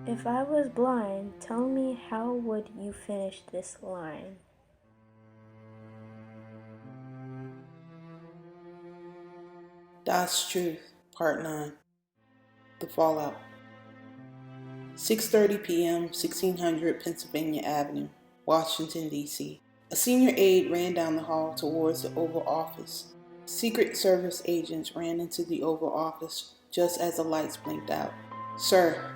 If I was blind, tell me how would you finish this line? Das Truth, Part 9. The Fallout. 6:30 p.m., 1600 Pennsylvania Avenue, Washington, D.C. A senior aide ran down the hall towards the Oval Office. Secret Service agents ran into the Oval Office just as the lights blinked out. "Sir,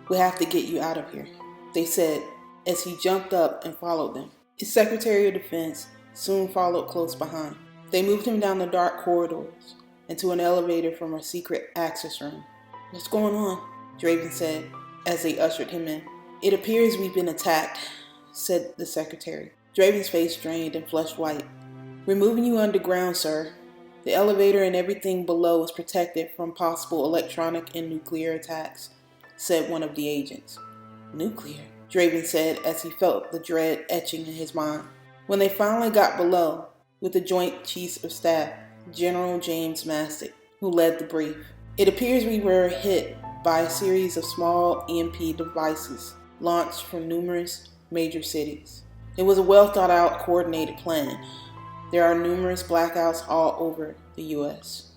we have to get you out of here," they said as he jumped up and followed them. His Secretary of Defense soon followed close behind. They moved him down the dark corridors and to an elevator from a secret access room. "What's going on?" Draven said as they ushered him in. "It appears we've been attacked," said the secretary. Draven's face drained and flushed white. "We're moving you underground, sir. The elevator and everything below is protected from possible electronic and nuclear attacks," said one of the agents. "Nuclear?" Draven said as he felt the dread etching in his mind. When they finally got below, with the Joint Chiefs of Staff, General James Mastic, who led the brief. "It appears we were hit by a series of small EMP devices launched from numerous major cities. It was a well-thought-out, coordinated plan. There are numerous blackouts all over the U.S.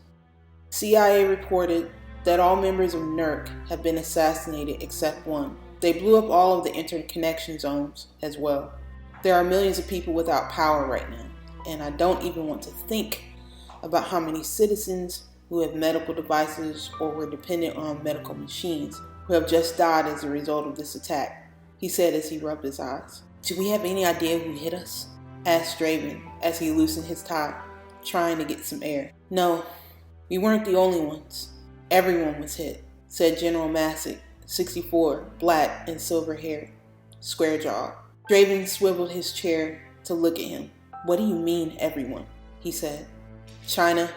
CIA reported that all members of NERC have been assassinated except one. They blew up all of the interconnection zones as well. There are millions of people without power right now, and I don't even want to think about how many citizens who have medical devices or were dependent on medical machines who have just died as a result of this attack," he said as he rubbed his eyes. "Do we have any idea who hit us?" asked Draven as he loosened his tie, trying to get some air. "No, we weren't the only ones. Everyone was hit," said General Massick, 64, black and silver-haired, square-jawed. Draven swiveled his chair to look at him. "What do you mean, everyone?" he said. "China,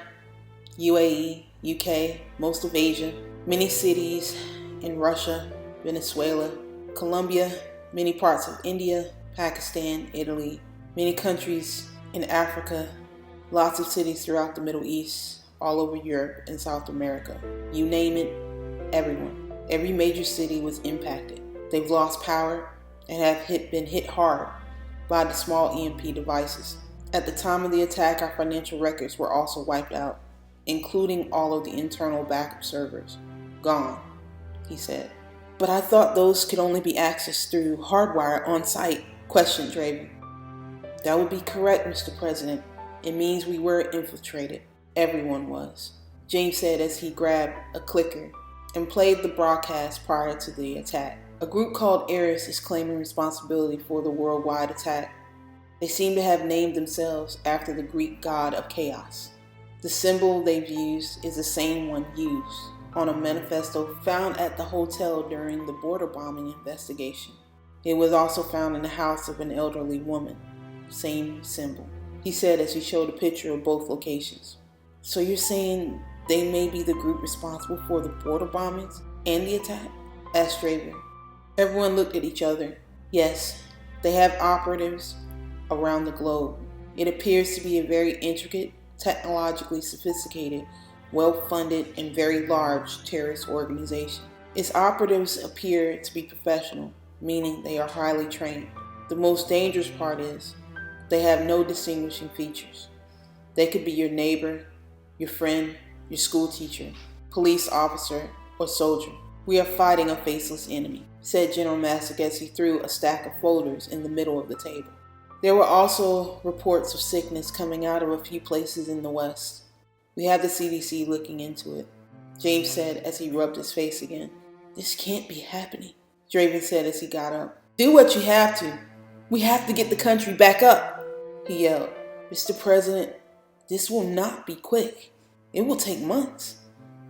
UAE, UK, most of Asia, many cities in Russia, Venezuela, Colombia, many parts of India, Pakistan, Italy, many countries in Africa, lots of cities throughout the Middle East, all over Europe and South America. You name it, everyone. Every major city was impacted. They've lost power and have been hit hard by the small EMP devices. At the time of the attack, our financial records were also wiped out, including all of the internal backup servers. Gone," he said. "But I thought those could only be accessed through hardwire on site," questioned Draven. "That would be correct, Mr. President. It means we were infiltrated. Everyone was," James said as he grabbed a clicker and played the broadcast prior to the attack. "A group called Eris is claiming responsibility for the worldwide attack. They seem to have named themselves after the Greek god of chaos. The symbol they've used is the same one used on a manifesto found at the hotel during the border bombing investigation. It was also found in the house of an elderly woman. Same symbol," he said as he showed a picture of both locations. "So you're saying they may be the group responsible for the border bombings and the attack?" asked Draven. Everyone looked at each other. "Yes, they have operatives around the globe. It appears to be a very intricate, technologically sophisticated, well-funded, and very large terrorist organization. Its operatives appear to be professional, meaning they are highly trained. The most dangerous part is they have no distinguishing features. They could be your neighbor, your friend, your school teacher, police officer, or soldier. We are fighting a faceless enemy," said General Massick as he threw a stack of folders in the middle of the table. There were also reports of sickness coming out of a few places in the West. "We have the CDC looking into it," James said as he rubbed his face again. "This can't be happening," Draven said as he got up. "Do what you have to. We have to get the country back up," he yelled. "Mr. President, this will not be quick. It will take months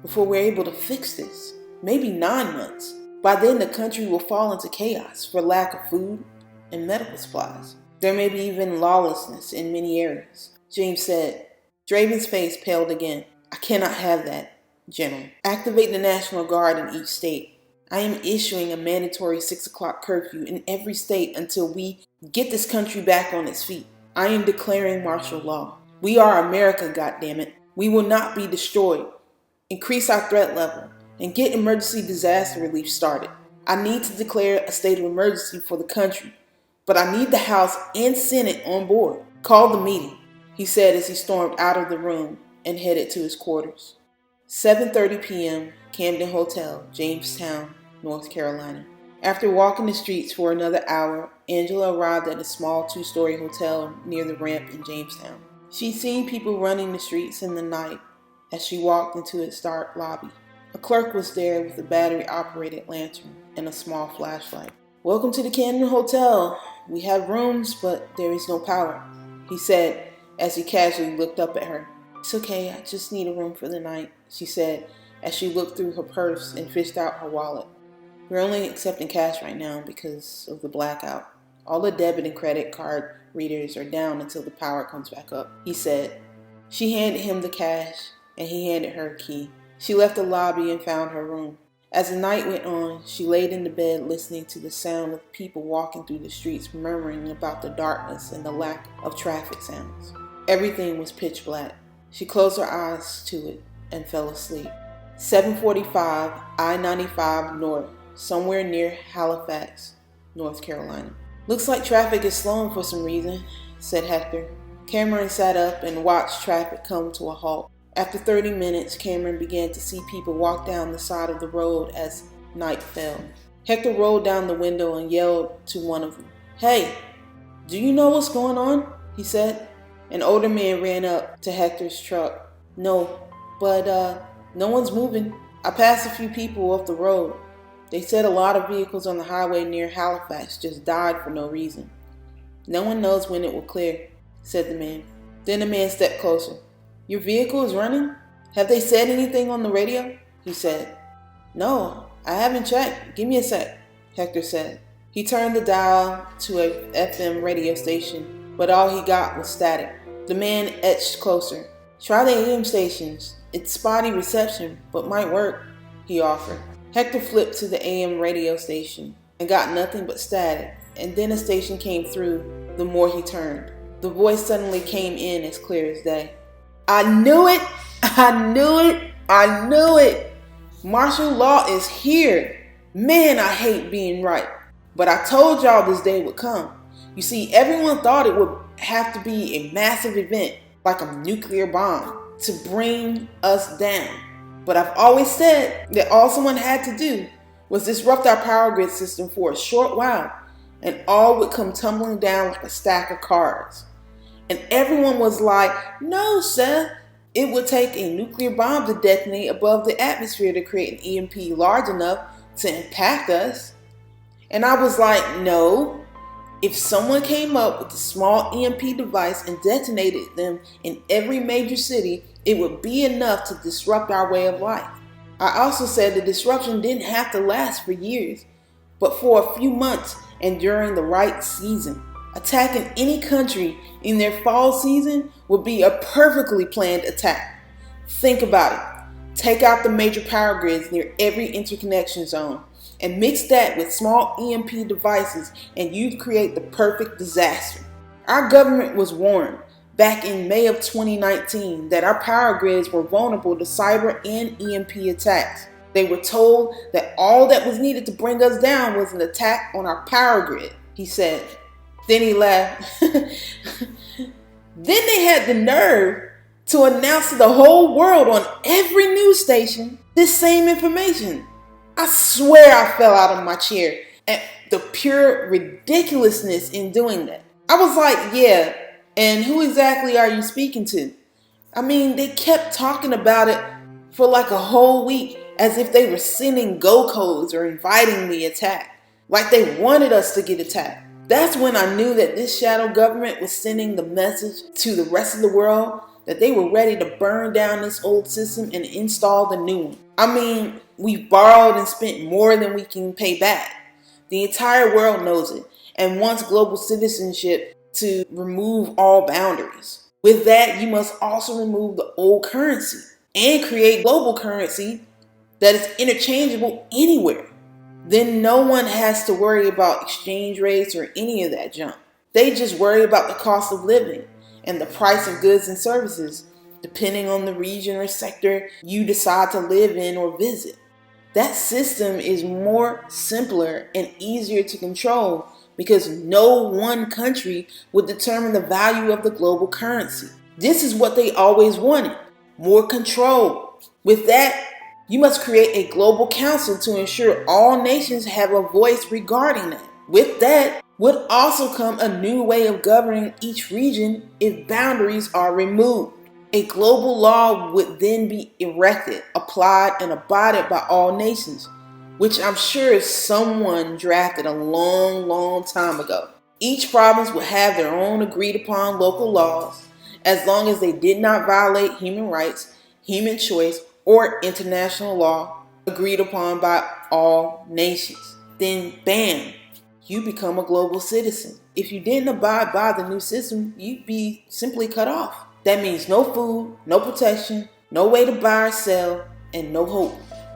before we're able to fix this. Maybe 9 months. By then the country will fall into chaos for lack of food and medical supplies. There may be even lawlessness in many areas," James said. Draven's face paled again. "I cannot have that, General. Activate the National Guard in each state. I am issuing a mandatory 6 o'clock curfew in every state until we get this country back on its feet. I am declaring martial law. We are America, goddammit. We will not be destroyed. increase our threat level, and get emergency disaster relief started. I need to declare a state of emergency for the country, but I need the House and Senate on board. Call the meeting, he said as he stormed out of the room and headed to his quarters. 7:30 p.m., Camden Hotel, Jamestown, North Carolina. After walking the streets for another hour, Angela arrived at a small 2-story hotel near the ramp in Jamestown. She'd seen people running the streets in the night as she walked into its dark lobby. A clerk was there with a battery-operated lantern and a small flashlight. "Welcome to the Camden Hotel. We have rooms, but there is no power," he said as he casually looked up at her. "It's okay, I just need a room for the night," she said as she looked through her purse and fished out her wallet. "We're only accepting cash right now because of the blackout. All the debit and credit card readers are down until the power comes back up," he said. She handed him the cash and he handed her a key. She left the lobby and found her room. As the night went on, she laid in the bed listening to the sound of people walking through the streets, murmuring about the darkness and the lack of traffic sounds. Everything was pitch black. She closed her eyes to it and fell asleep. 745 I-95 North, somewhere near Halifax, North Carolina. "Looks like traffic is slowing for some reason," said Hector. Cameron sat up and watched traffic come to a halt. After 30 minutes, Cameron began to see people walk down the side of the road as night fell. Hector rolled down the window and yelled to one of them. "Hey, do you know what's going on?" he said. An older man ran up to Hector's truck. "No, but no one's moving. I passed a few people off the road. They said a lot of vehicles on the highway near Halifax just died for no reason. No one knows when it will clear," said the man. Then the man stepped closer. "Your vehicle is running? Have they said anything on the radio?" he said. "No, I haven't checked. Give me a sec," Hector said. He turned the dial to a FM radio station, but all he got was static. The man edged closer. "Try the AM stations. It's spotty reception, but might work," he offered. Hector flipped to the AM radio station and got nothing but static, and then a station came through the more he turned. The voice suddenly came in as clear as day. "I knew it! I knew it! I knew it! Martial law is here! Man, I hate being right. But I told y'all this day would come. You see, everyone thought it would have to be a massive event, like a nuclear bomb, to bring us down. But I've always said that all someone had to do was disrupt our power grid system for a short while, and all would come tumbling down like a stack of cards. And everyone was like, no, Seth, it would take a nuclear bomb to detonate above the atmosphere to create an EMP large enough to impact us. And I was like, no, if someone came up with a small EMP device and detonated them in every major city, it would be enough to disrupt our way of life. I also said the disruption didn't have to last for years, but for a few months and during the right season. Attacking any country in their fall season would be a perfectly planned attack. Think about it. Take out the major power grids near every interconnection zone and mix that with small EMP devices and you'd create the perfect disaster. Our government was warned back in May of 2019 that our power grids were vulnerable to cyber and EMP attacks. They were told that all that was needed to bring us down was an attack on our power grid, he said. Then he laughed. Then they had the nerve to announce to the whole world on every news station this same information. I swear I fell out of my chair at the pure ridiculousness in doing that. I was like, yeah, and who exactly are you speaking to? I mean, they kept talking about it for like a whole week as if they were sending go codes or inviting the attack, like they wanted us to get attacked. That's when I knew that this shadow government was sending the message to the rest of the world that they were ready to burn down this old system and install the new one. I mean, we've borrowed and spent more than we can pay back. The entire world knows it and wants global citizenship to remove all boundaries. With that, you must also remove the old currency and create global currency that is interchangeable anywhere. Then no one has to worry about exchange rates or any of that junk. They just worry about the cost of living and the price of goods and services depending on the region or sector you decide to live in or visit. That system is more simpler and easier to control because no one country would determine the value of the global currency. This is what they always wanted, more control. With that, you must create a global council to ensure all nations have a voice regarding that. With that would also come a new way of governing each region if boundaries are removed. A global law would then be erected, applied, and abided by all nations, which I'm sure someone drafted a long time ago. Each province would have their own agreed upon local laws, as long as they did not violate human rights, human choice, or international law agreed upon by all nations. Then, bam, you become a global citizen. If you didn't abide by the new system, you'd be simply cut off. That means no food, no protection, no way to buy or sell, and no hope.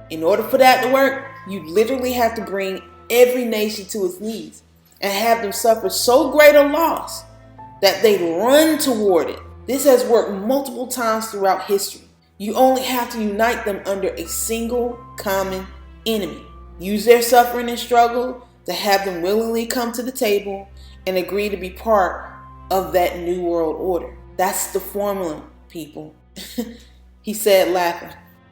In order for that to work, you literally have to bring every nation to its knees and have them suffer so great a loss that they run toward it. This has worked multiple times throughout history. You only have to unite them under a single common enemy. Use their suffering and struggle to have them willingly come to the table and agree to be part of that new world order. That's the formula, people. He said, laughing.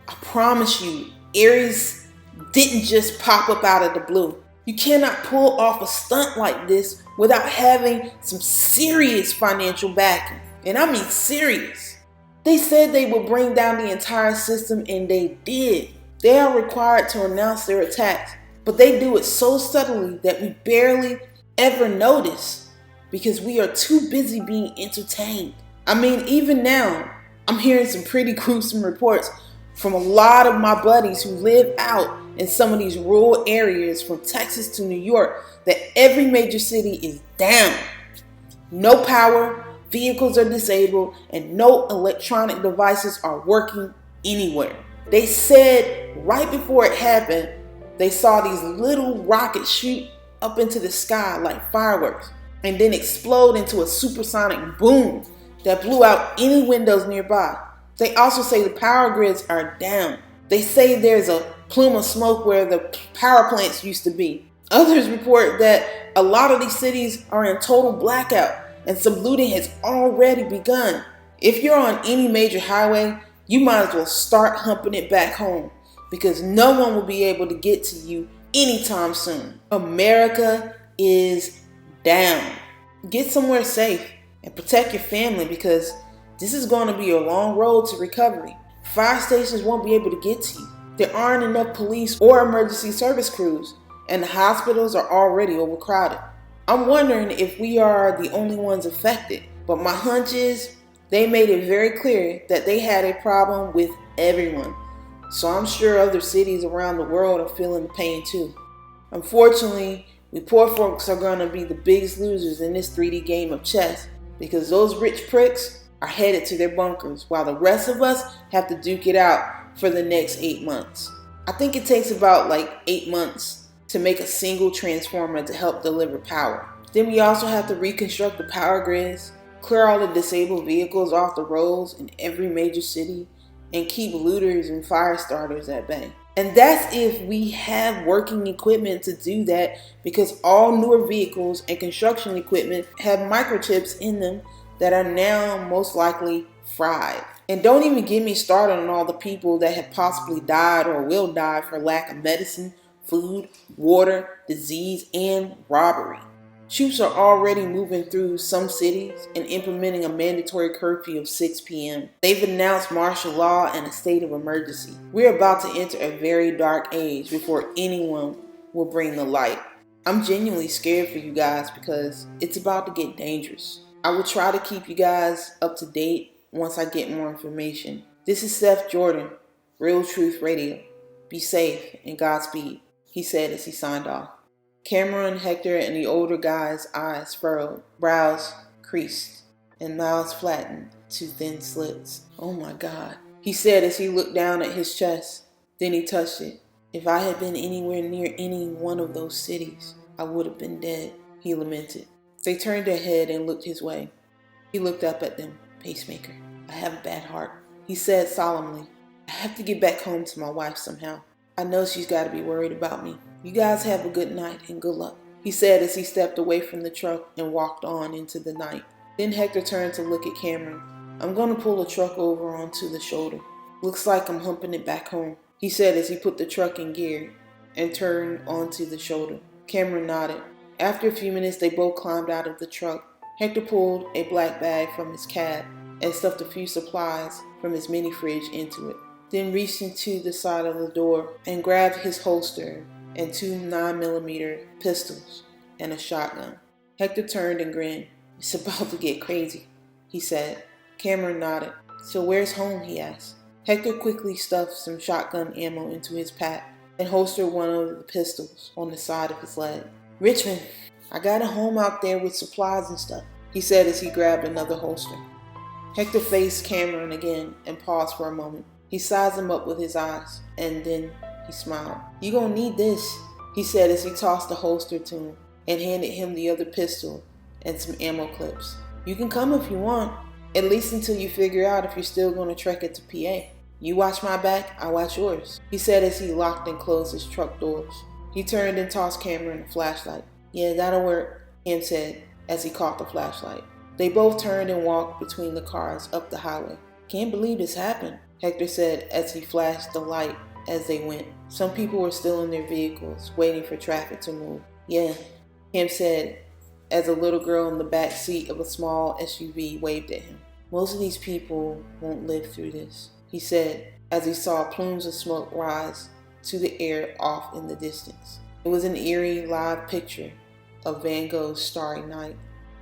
I promise you, Ares didn't just pop up out of the blue. You cannot pull off a stunt like this without having some serious financial backing. And I mean serious. They said they would bring down the entire system, and they did. They are required to announce their attacks, but they do it so subtly that we barely ever notice because we are too busy being entertained. I mean, even now, I'm hearing some pretty gruesome reports from a lot of my buddies who live out in some of these rural areas from Texas to New York that every major city is down. No power, vehicles are disabled, and no electronic devices are working anywhere. They said right before it happened, they saw these little rockets shoot up into the sky like fireworks and then explode into a supersonic boom that blew out any windows nearby. They also say the power grids are down. They say there's a plume of smoke where the power plants used to be. Others report that a lot of these cities are in total blackout and some looting has already begun. If you're on any major highway, you might as well start humping it back home because no one will be able to get to you anytime soon. America is down. Get somewhere safe and protect your family because this is going to be a long road to recovery. Fire stations won't be able to get to you. There aren't enough police or emergency service crews, and the hospitals are already overcrowded. I'm wondering if we are the only ones affected, but my hunch is they made it very clear that they had a problem with everyone. So I'm sure other cities around the world are feeling the pain too. Unfortunately, we poor folks are going to be the biggest losers in this 3D game of chess because those rich pricks are headed to their bunkers while the rest of us have to duke it out for the next 8 months. I think it takes about 8 months to make a single transformer to help deliver power. Then we also have to reconstruct the power grids, clear all the disabled vehicles off the roads in every major city, and keep looters and fire starters at bay. And that's if we have working equipment to do that because all newer vehicles and construction equipment have microchips in them that are now most likely fried. And don't even get me started on all the people that have possibly died or will die for lack of medicine, food, water, disease, and robbery. Troops are already moving through some cities and implementing a mandatory curfew of 6 p.m. They've announced martial law and a state of emergency. We're about to enter a very dark age before anyone will bring the light. I'm genuinely scared for you guys because it's about to get dangerous. I will try to keep you guys up to date once I get more information. This is Seth Jordan, Real Truth Radio. Be safe and Godspeed, he said as he signed off. Cameron, Hector, and the older guy's eyes furrowed, brows creased, and mouths flattened to thin slits. Oh my God, he said as he looked down at his chest. Then he touched it. If I had been anywhere near any one of those cities, I would have been dead, he lamented. They turned their head and looked his way. He looked up at them. Pacemaker, I have a bad heart. He said solemnly, "I have to get back home to my wife somehow. I know she's got to be worried about me. You guys have a good night and good luck," he said as he stepped away from the truck and walked on into the night. Then Hector turned to look at Cameron. "I'm going to pull the truck over onto the shoulder. Looks like I'm humping it back home," he said as he put the truck in gear and turned onto the shoulder. Cameron nodded. After a few minutes, they both climbed out of the truck. Hector pulled a black bag from his cab and stuffed a few supplies from his mini fridge into it, then reached into the side of the door and grabbed his holster and two 9mm pistols and a shotgun. Hector turned and grinned. "It's about to get crazy," he said. Cameron nodded. "So where's home?" he asked. Hector quickly stuffed some shotgun ammo into his pack and holstered one of the pistols on the side of his leg. "Richmond, I got a home out there with supplies and stuff," he said as he grabbed another holster. Hector faced Cameron again and paused for a moment. He sized him up with his eyes, and then he smiled. "You gonna need this," he said as he tossed the holster to him and handed him the other pistol and some ammo clips. "You can come if you want, at least until you figure out if you're still gonna trek it to PA. You watch my back, I watch yours," he said as he locked and closed his truck doors. He turned and tossed Cameron a flashlight. "Yeah, that'll work," Cam said as he caught the flashlight. They both turned and walked between the cars up the highway. "Can't believe this happened," Hector said as he flashed the light as they went. Some people were still in their vehicles, waiting for traffic to move. "Yeah," Cam said as a little girl in the back seat of a small SUV waved at him. "Most of these people won't live through this," he said as he saw plumes of smoke rise to the air off in the distance. It was an eerie, live picture of Van Gogh's Starry Night.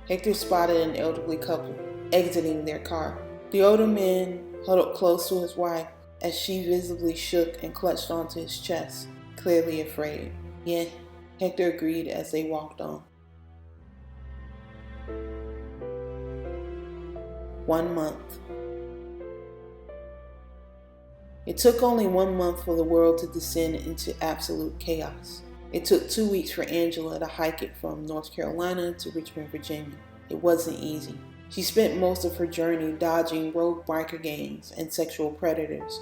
Hector spotted an elderly couple exiting their car. The older man huddled close to his wife as she visibly shook and clutched onto his chest, clearly afraid. "Yeah," Hector agreed as they walked on. 1 month. It took only 1 month for the world to descend into absolute chaos. It took 2 weeks for Angela to hike it from North Carolina to Richmond, Virginia. It wasn't easy. She spent most of her journey dodging rogue biker gangs and sexual predators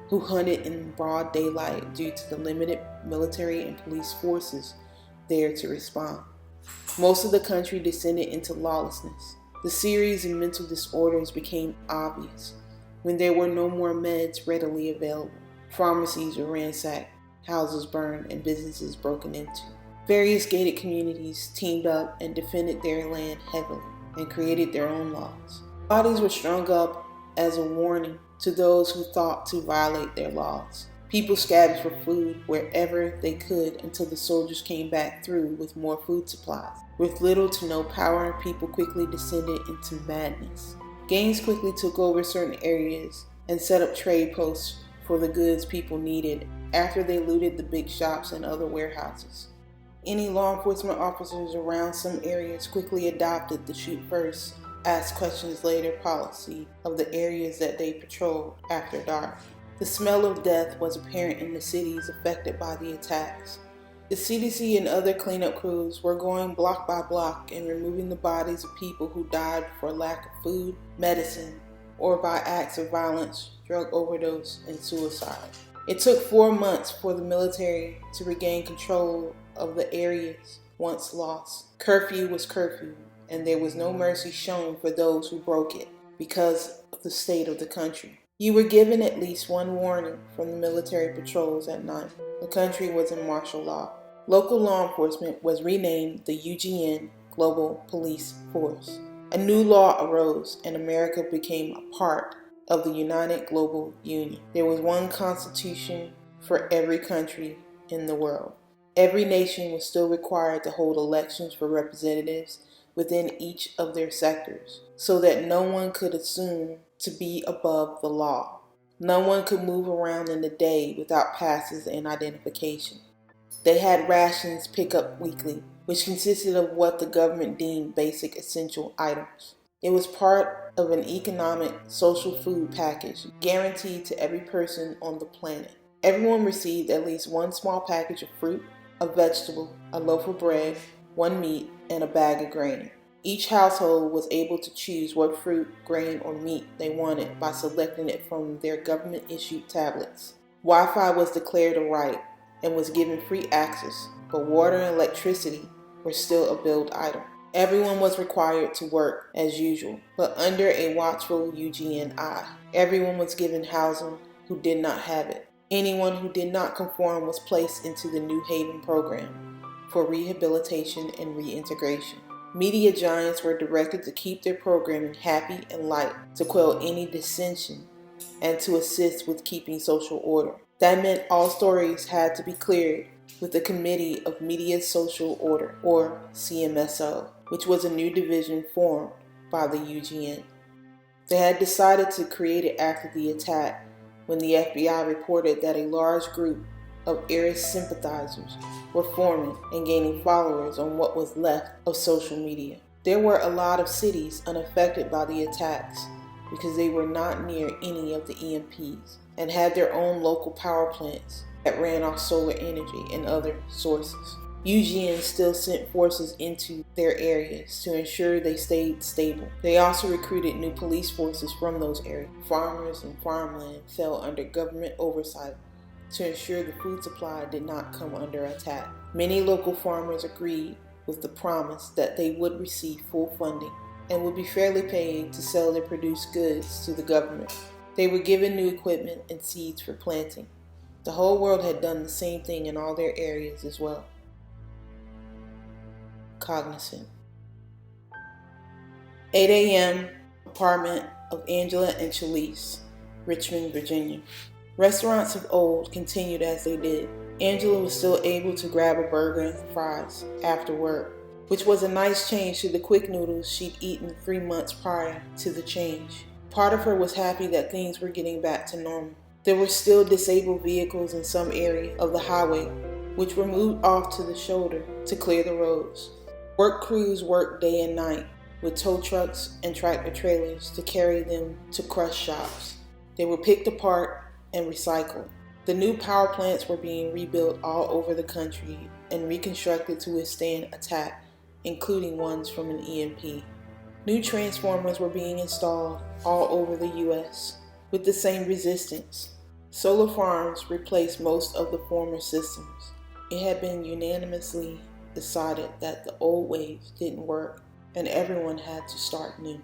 who hunted in broad daylight due to the limited military and police forces there to respond. Most of the country descended into lawlessness. The series of mental disorders became obvious when there were no more meds readily available. Pharmacies were ransacked, houses burned, and businesses broken into. Various gated communities teamed up and defended their land heavily and created their own laws. Bodies were strung up as a warning to those who thought to violate their laws. People scavenged for food wherever they could until the soldiers came back through with more food supplies. With little to no power, people quickly descended into madness. Gangs quickly took over certain areas and set up trade posts for the goods people needed after they looted the big shops and other warehouses. Any law enforcement officers around some areas quickly adopted the shoot first, ask questions later policy of the areas that they patrolled after dark. The smell of death was apparent in the cities affected by the attacks. The CDC and other cleanup crews were going block by block and removing the bodies of people who died for lack of food, medicine, or by acts of violence, drug overdose, and suicide. It took 4 months for the military to regain control of the areas once lost. Curfew was curfew, and there was no mercy shown for those who broke it because of the state of the country. You were given at least one warning from the military patrols at night. The country was in martial law. Local law enforcement was renamed the UGN Global Police Force. A new law arose and America became a part of the United Global Union. There was one constitution for every country in the world. Every nation was still required to hold elections for representatives within each of their sectors, so that no one could assume to be above the law. No one could move around in the day without passes and identification. They had rations pick up weekly, which consisted of what the government deemed basic essential items. It was part of an economic, social food package guaranteed to every person on the planet. Everyone received at least one small package of fruit, a vegetable, a loaf of bread, one meat, and a bag of grain. Each household was able to choose what fruit, grain, or meat they wanted by selecting it from their government-issued tablets. Wi-Fi was declared a right and was given free access, but water and electricity were still a billed item. Everyone was required to work as usual, but under a watchful UGN eye. Everyone was given housing who did not have it. Anyone who did not conform was placed into the New Haven program for rehabilitation and reintegration. Media giants were directed to keep their programming happy and light, to quell any dissension, and to assist with keeping social order. That meant all stories had to be cleared with the Committee of Media Social Order, or CMSO, which was a new division formed by the UGN. They had decided to create it after the attack, when the FBI reported that a large group of IRIS sympathizers were forming and gaining followers on what was left of social media. There were a lot of cities unaffected by the attacks because they were not near any of the EMPs and had their own local power plants that ran off solar energy and other sources. UGN still sent forces into their areas to ensure they stayed stable. They also recruited new police forces from those areas. Farmers and farmland fell under government oversight to ensure the food supply did not come under attack. Many local farmers agreed with the promise that they would receive full funding and would be fairly paid to sell their produced goods to the government. They were given new equipment and seeds for planting. The whole world had done the same thing in all their areas as well. Cognizant. 8 a.m. Apartment of Angela and Chalise, Richmond, Virginia. Restaurants of old continued as they did. Angela was still able to grab a burger and fries after work, which was a nice change to the quick noodles she'd eaten 3 months prior to the change. Part of her was happy that things were getting back to normal. There were still disabled vehicles in some area of the highway, which were moved off to the shoulder to clear the roads. Work crews worked day and night with tow trucks and tractor trailers to carry them to crush shops. They were picked apart and recycled. The new power plants were being rebuilt all over the country and reconstructed to withstand attack, including ones from an EMP. New transformers were being installed all over the U.S. with the same resistance. Solar farms replaced most of the former systems. It had been unanimously decided that the old ways didn't work and everyone had to start new.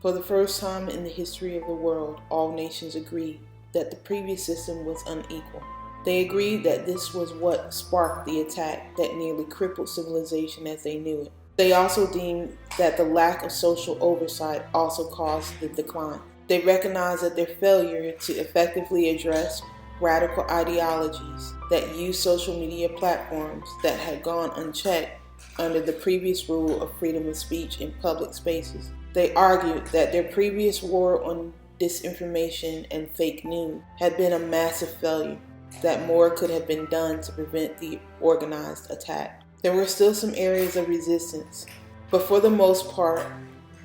For the first time in the history of the world, all nations agreed that the previous system was unequal. They agreed that this was what sparked the attack that nearly crippled civilization as they knew it. They also deemed that the lack of social oversight also caused the decline. They recognized that their failure to effectively address radical ideologies that used social media platforms that had gone unchecked under the previous rule of freedom of speech in public spaces. They argued that their previous war on disinformation and fake news had been a massive failure, that more could have been done to prevent the organized attack. There were still some areas of resistance, but for the most part,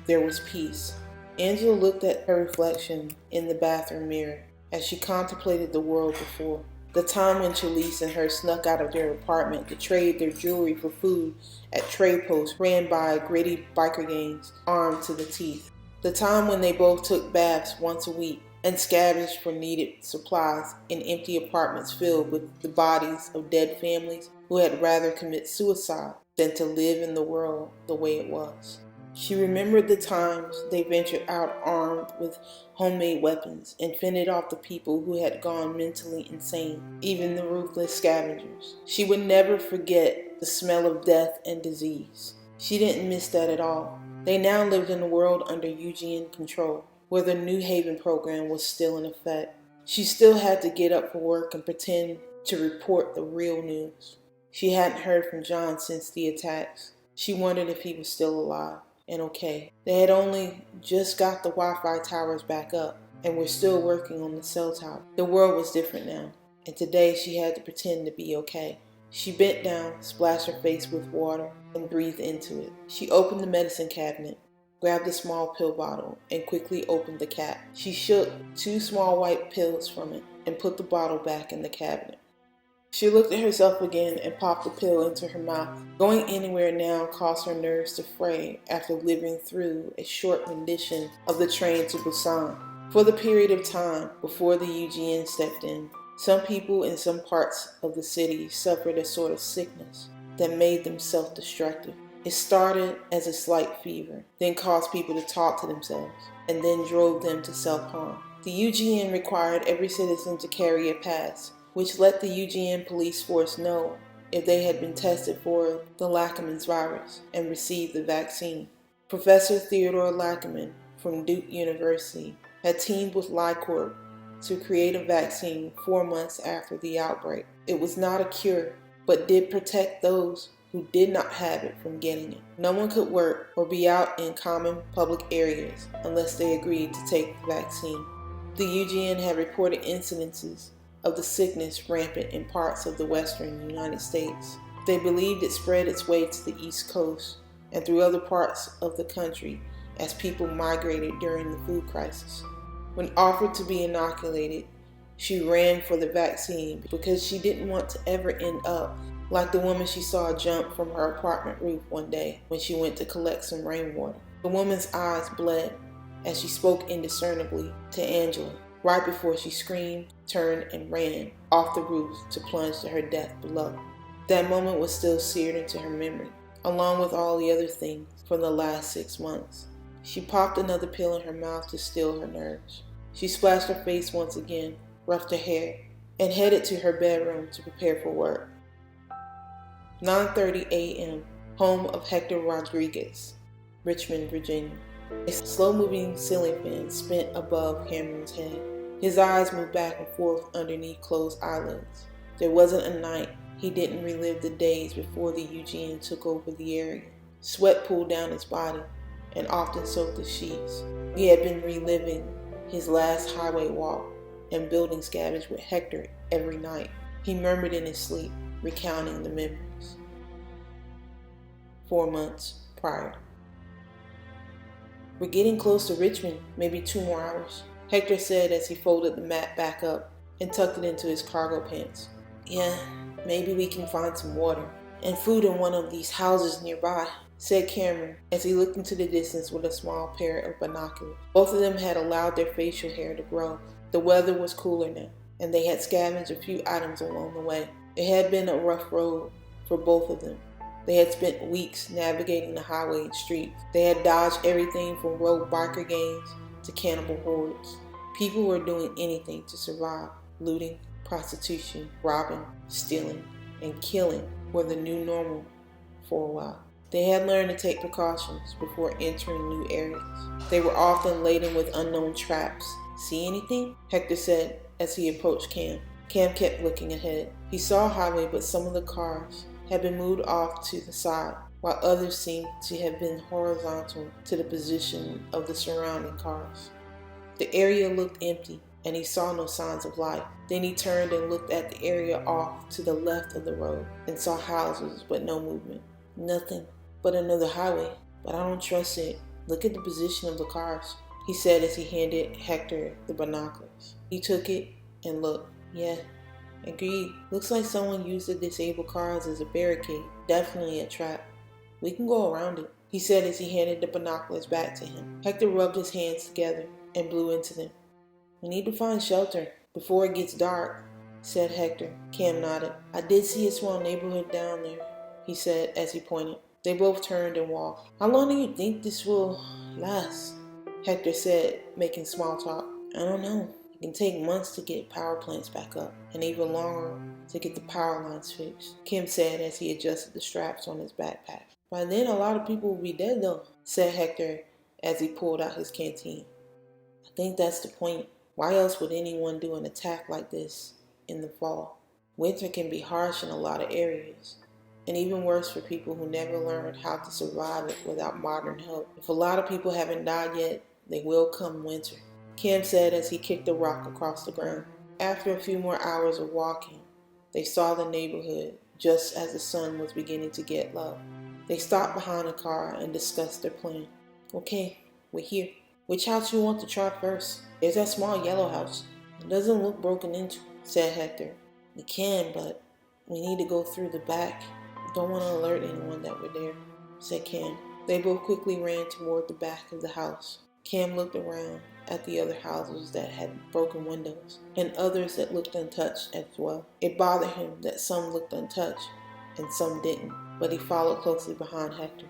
there was peace. Angela looked at her reflection in the bathroom mirror as she contemplated the world before. The time when Chalise and her snuck out of their apartment to trade their jewelry for food at trade posts ran by gritty biker gangs armed to the teeth. The time when they both took baths once a week and scavenged for needed supplies in empty apartments filled with the bodies of dead families who had rather commit suicide than to live in the world the way it was. She remembered the times they ventured out armed with homemade weapons and fended off the people who had gone mentally insane, even the ruthless scavengers. She would never forget the smell of death and disease. She didn't miss that at all. They now lived in a world under UGN control, where the New Haven program was still in effect. She still had to get up for work and pretend to report the real news. She hadn't heard from John since the attacks. She wondered if he was still alive and okay. They had only just got the Wi-Fi towers back up and were still working on the cell tower. The world was different now, and today she had to pretend to be okay. She bent down, splashed her face with water, and breathed into it. She opened the medicine cabinet, grabbed a small pill bottle, and quickly opened the cap. She shook 2 small white pills from it and put the bottle back in the cabinet. She looked at herself again and popped the pill into her mouth. Going anywhere now caused her nerves to fray after living through a short rendition of the train to Busan. For the period of time before the UGN stepped in, some people in some parts of the city suffered a sort of sickness that made them self-destructive. It started as a slight fever, then caused people to talk to themselves, and then drove them to self-harm. The UGN required every citizen to carry a pass, which let the UGN police force know if they had been tested for the Lackerman's virus and received the vaccine. Professor Theodore Lackerman from Duke University had teamed with LICORP to create a vaccine 4 months after the outbreak. It was not a cure, but did protect those who did not have it from getting it. No one could work or be out in common public areas unless they agreed to take the vaccine. The UGN had reported incidences of the sickness rampant in parts of the western United States. They believed it spread its way to the East Coast and through other parts of the country as people migrated during the food crisis. When offered to be inoculated, she ran for the vaccine because she didn't want to ever end up like the woman she saw jump from her apartment roof one day when she went to collect some rainwater. The woman's eyes bled as she spoke indiscernibly to Angela right before she screamed, turned, and ran off the roof to plunge to her death below. That moment was still seared into her memory, along with all the other things from the last 6 months. She popped another pill in her mouth to still her nerves. She splashed her face once again, roughed her hair, and headed to her bedroom to prepare for work. 9:30 a.m., home of Hector Rodriguez, Richmond, Virginia. A slow-moving ceiling fan spun above Cameron's head. His eyes moved back and forth underneath closed eyelids. There wasn't a night he didn't relive the days before the UGN took over the area. Sweat pooled down his body and often soaked the sheets. He had been reliving his last highway walk and building scavenge with Hector every night. He murmured in his sleep, recounting the memories. 4 months prior. We're getting close to Richmond, maybe 2 more hours, Hector said as he folded the map back up and tucked it into his cargo pants. Yeah, maybe we can find some water and food in one of these houses nearby, said Cameron as he looked into the distance with a small pair of binoculars. Both of them had allowed their facial hair to grow. The weather was cooler now, and they had scavenged a few items along the way. It had been a rough road for both of them. They had spent weeks navigating the highway and streets. They had dodged everything from rogue biker gangs to cannibal hordes. People were doing anything to survive. Looting, prostitution, robbing, stealing, and killing were the new normal for a while. They had learned to take precautions before entering new areas. They were often laden with unknown traps. See anything? Hector said as he approached Cam. Cam kept looking ahead. He saw a highway, but some of the cars had been moved off to the side, while others seemed to have been horizontal to the position of the surrounding cars. The area looked empty, and he saw no signs of life. Then he turned and looked at the area off to the left of the road and saw houses, but no movement. Nothing but another highway, but I don't trust it. Look at the position of the cars, he said as he handed Hector the binoculars. He took it and looked. Yeah, agreed. Looks like someone used the disabled cars as a barricade. Definitely a trap. We can go around it, he said as he handed the binoculars back to him. Hector rubbed his hands together and blew into them. We need to find shelter before it gets dark, said Hector. Cam nodded. I did see a small neighborhood down there, he said as he pointed. They both turned and walked. How long do you think this will last? Hector said, making small talk. I don't know. It can take months to get power plants back up, and even longer to get the power lines fixed, Kim said as he adjusted the straps on his backpack. By then, a lot of people will be dead, though, said Hector as he pulled out his canteen. I think that's the point. Why else would anyone do an attack like this in the fall? Winter can be harsh in a lot of areas, and even worse for people who never learned how to survive it without modern help. If a lot of people haven't died yet, they will come winter, Cam said as he kicked a rock across the ground. After a few more hours of walking, they saw the neighborhood just as the sun was beginning to get low. They stopped behind a car and discussed their plan. Okay, we're here. Which house you want to try first? There's that small yellow house. It doesn't look broken into, said Hector. We can, but We need to go through the back. Don't want to alert anyone that we're there, said Cam. They both quickly ran toward the back of the house. Cam looked around at the other houses that had broken windows, and others that looked untouched as well. It bothered him that some looked untouched and some didn't, but he followed closely behind Hector.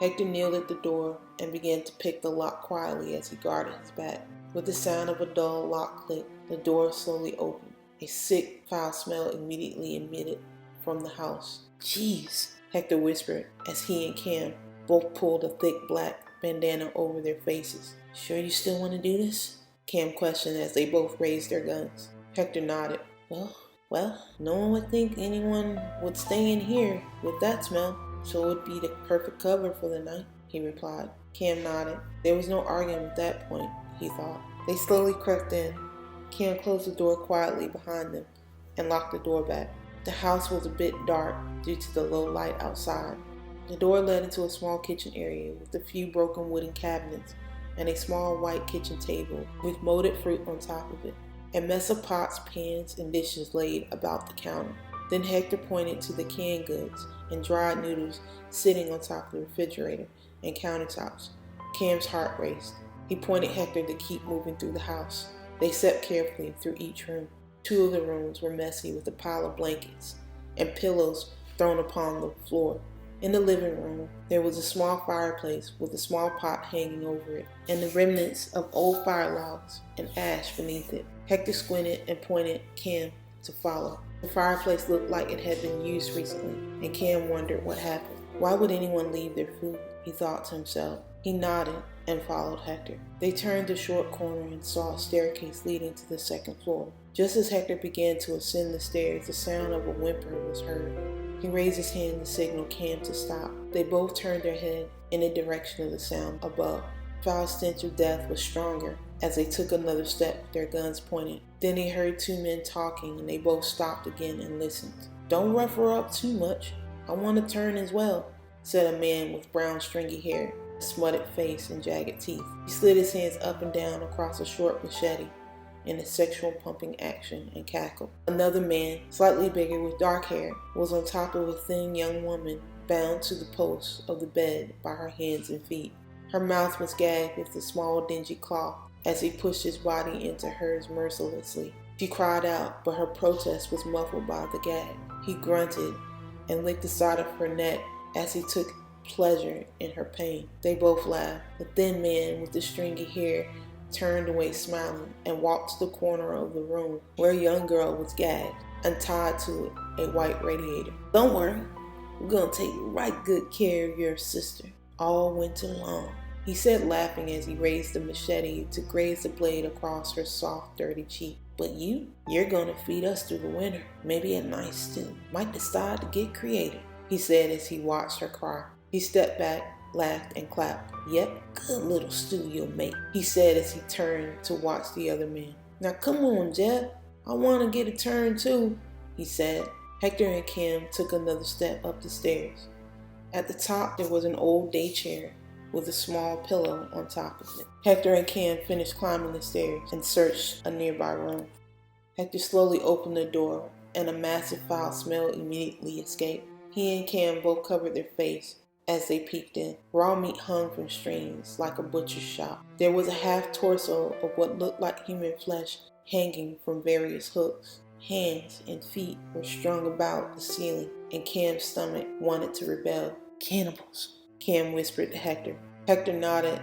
Hector kneeled at the door and began to pick the lock quietly as he guarded his back. With the sound of a dull lock click, the door slowly opened. A sick, foul smell immediately emitted from the house. "Jeez," Hector whispered as he and Cam both pulled a thick black bandana over their faces. "Sure you still want to do this?" Cam questioned as they both raised their guns. Hector nodded. Well, no one would think anyone would stay in here with that smell, so it would be the perfect cover for the night, he replied. Cam nodded. There was no arguing at that point, he thought. They slowly crept in. Cam closed the door quietly behind them and locked the door back. The house was a bit dark due to the low light outside. The door led into a small kitchen area with a few broken wooden cabinets and a small white kitchen table with molded fruit on top of it. A mess of pots, pans, and dishes laid about the counter. Then Hector pointed to the canned goods and dried noodles sitting on top of the refrigerator and countertops. Cam's heart raced. He pointed Hector to keep moving through the house. They stepped carefully through each room. Two of the rooms were messy with a pile of blankets and pillows thrown upon the floor. In the living room, there was a small fireplace with a small pot hanging over it, and the remnants of old fire logs and ash beneath it. Hector squinted and pointed Cam to follow. The fireplace looked like it had been used recently, and Cam wondered what happened. Why would anyone leave their food? He thought to himself. He nodded and followed Hector. They turned a short corner and saw a staircase leading to the second floor. Just as Hector began to ascend the stairs, the sound of a whimper was heard. He raised his hand to signal Cam to stop. They both turned their head in the direction of the sound above. The foul stench of death was stronger as they took another step with their guns pointed. Then they heard two men talking, and they both stopped again and listened. "Don't rough her up too much. I want to turn as well," said a man with brown stringy hair, a smutted face, and jagged teeth. He slid his hands up and down across a short machete in a sexual pumping action and cackled. Another man, slightly bigger with dark hair, was on top of a thin young woman bound to the post of the bed by her hands and feet. Her mouth was gagged with a small dingy cloth as he pushed his body into hers mercilessly. She cried out, but her protest was muffled by the gag. He grunted and licked the side of her neck as he took pleasure in her pain. They both laughed. The thin man with the stringy hair turned away smiling and walked to the corner of the room where a young girl was gagged and tied to a white radiator. "Don't worry, we're gonna take right good care of your sister all winter long," he said, laughing as he raised the machete to graze the blade across her soft, dirty cheek. "But you're gonna feed us through the winter. Maybe a nice stew. Might decide to get creative," he said as he watched her cry. He stepped back, laughed, and clapped. "Yep, good little stew you'll make," he said as he turned to watch the other man. "Now come on, Jeff. I want to get a turn too," he said. Hector and Cam took another step up the stairs. At the top, there was an old day chair with a small pillow on top of it. Hector and Cam finished climbing the stairs and searched a nearby room. Hector slowly opened the door, and a massive foul smell immediately escaped. He and Cam both covered their face as they peeked in. Raw meat hung from strings like a butcher's shop. There was a half torso of what looked like human flesh hanging from various hooks. Hands and feet were strung about the ceiling, and Cam's stomach wanted to rebel. "Cannibals," Cam whispered to Hector. Hector nodded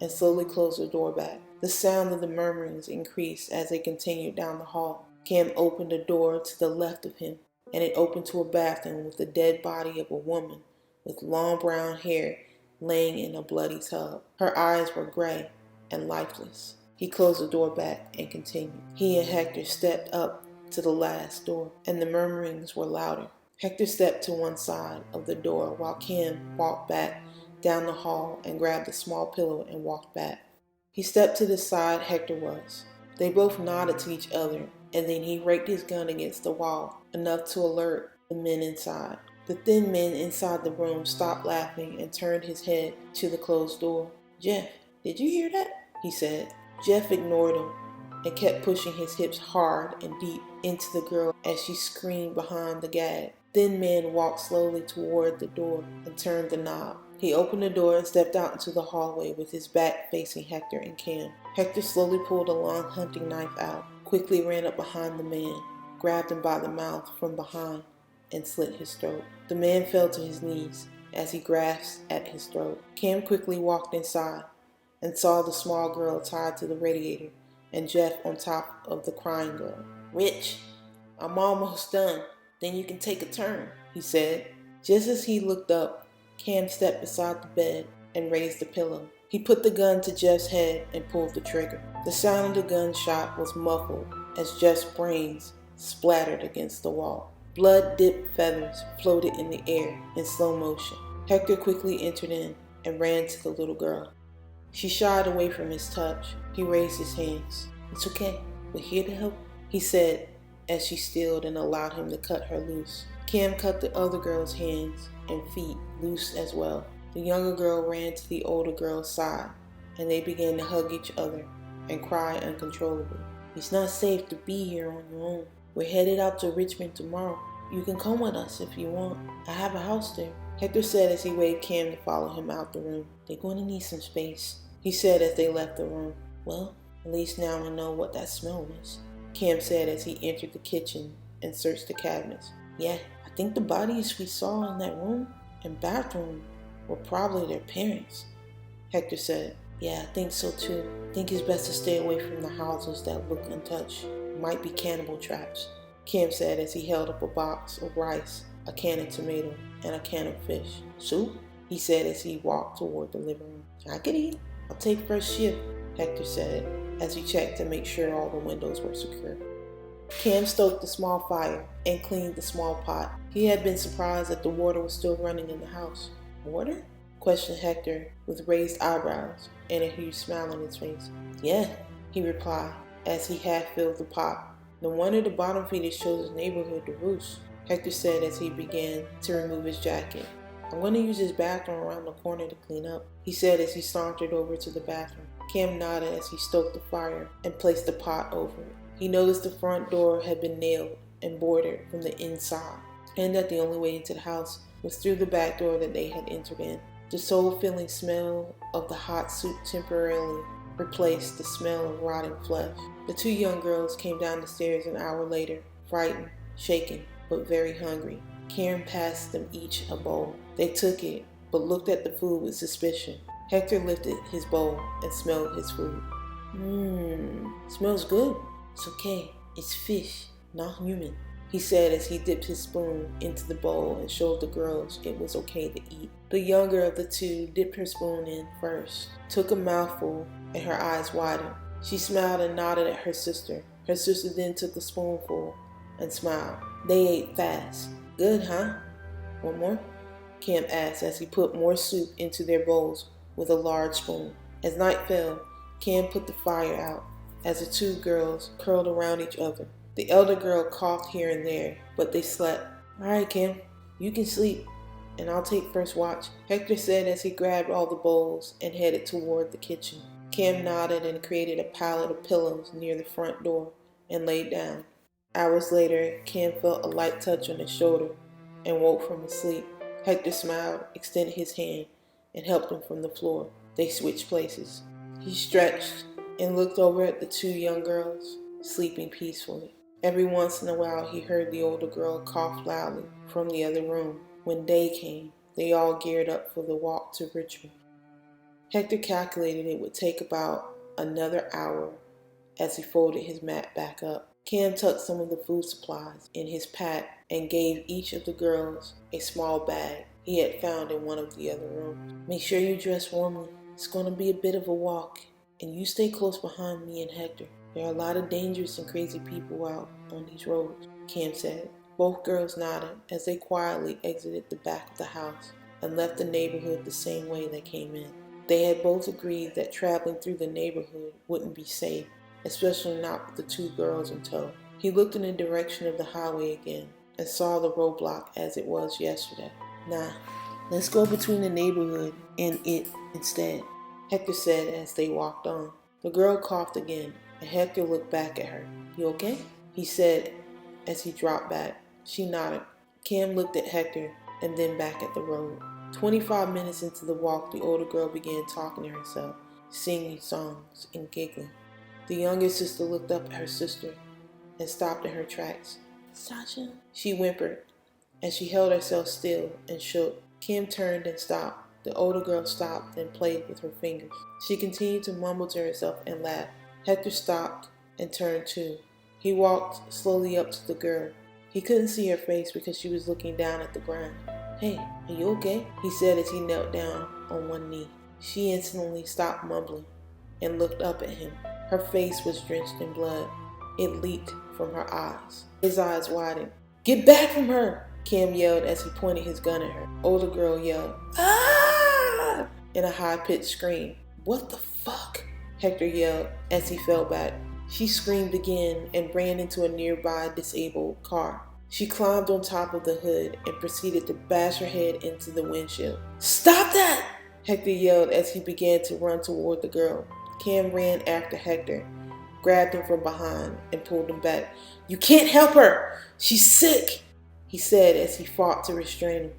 and slowly closed the door back. The sound of the murmurings increased as they continued down the hall. Cam opened a door to the left of him, and it opened to a bathroom with the dead body of a woman with long brown hair laying in a bloody tub. Her eyes were gray and lifeless. He closed the door back and continued. He and Hector stepped up to the last door, and the murmurings were louder. Hector stepped to one side of the door while Cam walked back down the hall and grabbed a small pillow and walked back. He stepped to the side Hector was. They both nodded to each other, and then he raked his gun against the wall, enough to alert the men inside. The thin man inside the room stopped laughing and turned his head to the closed door. "Jeff, did you hear that?" he said. Jeff ignored him and kept pushing his hips hard and deep into the girl as she screamed behind the gag. Thin man walked slowly toward the door and turned the knob. He opened the door and stepped out into the hallway with his back facing Hector and Cam. Hector slowly pulled a long hunting knife out, quickly ran up behind the man, grabbed him by the mouth from behind, and slit his throat. The man fell to his knees as he grasped at his throat. Cam quickly walked inside and saw the small girl tied to the radiator and Jeff on top of the crying girl. "Rich, I'm almost done. Then you can take a turn," he said. Just as he looked up, Cam stepped beside the bed and raised the pillow. He put the gun to Jeff's head and pulled the trigger. The sound of the gunshot was muffled as Jeff's brains splattered against the wall. Blood-dipped feathers floated in the air in slow motion. Hector quickly entered in and ran to the little girl. She shied away from his touch. He raised his hands. "It's okay. We're here to help," he said as she stilled and allowed him to cut her loose. Cam cut the other girl's hands and feet loose as well. The younger girl ran to the older girl's side, and they began to hug each other and cry uncontrollably. "It's not safe to be here on your own. We're headed out to Richmond tomorrow. You can come with us if you want. I have a house there," Hector said as he waved Cam to follow him out the room. "They're going to need some space," he said as they left the room. "Well, at least now I know what that smell was," Cam said as he entered the kitchen and searched the cabinets. "Yeah, I think the bodies we saw in that room and bathroom were probably their parents," Hector said. "Yeah, I think so too. I think it's best to stay away from the houses that look untouched. Might be cannibal traps," Cam said as he held up a box of rice, a can of tomato, and a can of fish. "Soup?" he said as he walked toward the living room. "I could eat. I'll take first shift," Hector said as he checked to make sure all the windows were secure. Cam stoked the small fire and cleaned the small pot. He had been surprised that the water was still running in the house. "Water?" questioned Hector with raised eyebrows and a huge smile on his face. "Yeah," he replied as he half-filled the pot. "No wonder the bottom feeders chose the neighborhood to roost," Hector said as he began to remove his jacket. "I'm going to use this bathroom around the corner to clean up," he said as he sauntered over to the bathroom. Cam nodded as he stoked the fire and placed the pot over it. He noticed the front door had been nailed and boarded from the inside, and that the only way into the house was through the back door that they had entered in. The soul-filling smell of the hot soup temporarily replaced the smell of rotting flesh. The two young girls came down the stairs an hour later, frightened, shaken, but very hungry. Karen passed them each a bowl. They took it, but looked at the food with suspicion. Hector lifted his bowl and smelled his food. Smells good." "It's okay. It's fish, not human," he said as he dipped his spoon into the bowl and showed the girls it was okay to eat. The younger of the two dipped her spoon in first, took a mouthful, and her eyes widened. She smiled and nodded at her sister. Her sister then took a spoonful and smiled. They ate fast. "Good, huh? Want more?" Cam asked as he put more soup into their bowls with a large spoon. As night fell, Cam put the fire out as the two girls curled around each other. The elder girl coughed here and there, but they slept. "All right, Cam, you can sleep, and I'll take first watch," Hector said as he grabbed all the bowls and headed toward the kitchen. Cam nodded and created a pallet of pillows near the front door and laid down. Hours later, Cam felt a light touch on his shoulder and woke from his sleep. Hector smiled, extended his hand, and helped him from the floor. They switched places. He stretched and looked over at the two young girls, sleeping peacefully. Every once in a while, he heard the older girl cough loudly from the other room. When day came, they all geared up for the walk to Richmond. Hector calculated it would take about another hour as he folded his mat back up. Cam tucked some of the food supplies in his pack and gave each of the girls a small bag he had found in one of the other rooms. "Make sure you dress warmly. It's going to be a bit of a walk, and you stay close behind me and Hector. There are a lot of dangerous and crazy people out on these roads," Cam said. Both girls nodded as they quietly exited the back of the house and left the neighborhood the same way they came in. They had both agreed that traveling through the neighborhood wouldn't be safe, especially not with the two girls in tow. He looked in the direction of the highway again and saw the roadblock as it was yesterday. "Nah, let's go between the neighborhood and it instead," Hector said as they walked on. The girl coughed again and Hector looked back at her. "You okay?" he said as he dropped back. She nodded. Cam looked at Hector and then back at the road. 25 minutes into the walk, the older girl began talking to herself, singing songs and giggling. The younger sister looked up at her sister and stopped in her tracks. "Sasha," she whimpered as she held herself still and shook. Kim turned and stopped. The older girl stopped and played with her fingers. She continued to mumble to herself and laugh. Hector stopped and turned too. He walked slowly up to the girl. He couldn't see her face because she was looking down at the ground. "Hey, are you okay?" he said as he knelt down on one knee. She instantly stopped mumbling and looked up at him. Her face was drenched in blood. It leaked from her eyes. His eyes widened. "Get back from her!" Cam yelled as he pointed his gun at her. Older girl yelled, "Ah!" in a high-pitched scream. "What the fuck?" Hector yelled as he fell back. She screamed again and ran into a nearby disabled car. She climbed on top of the hood and proceeded to bash her head into the windshield. "Stop that!" Hector yelled as he began to run toward the girl. Cam ran after Hector, grabbed him from behind, and pulled him back. "You can't help her! She's sick!" he said as he fought to restrain him.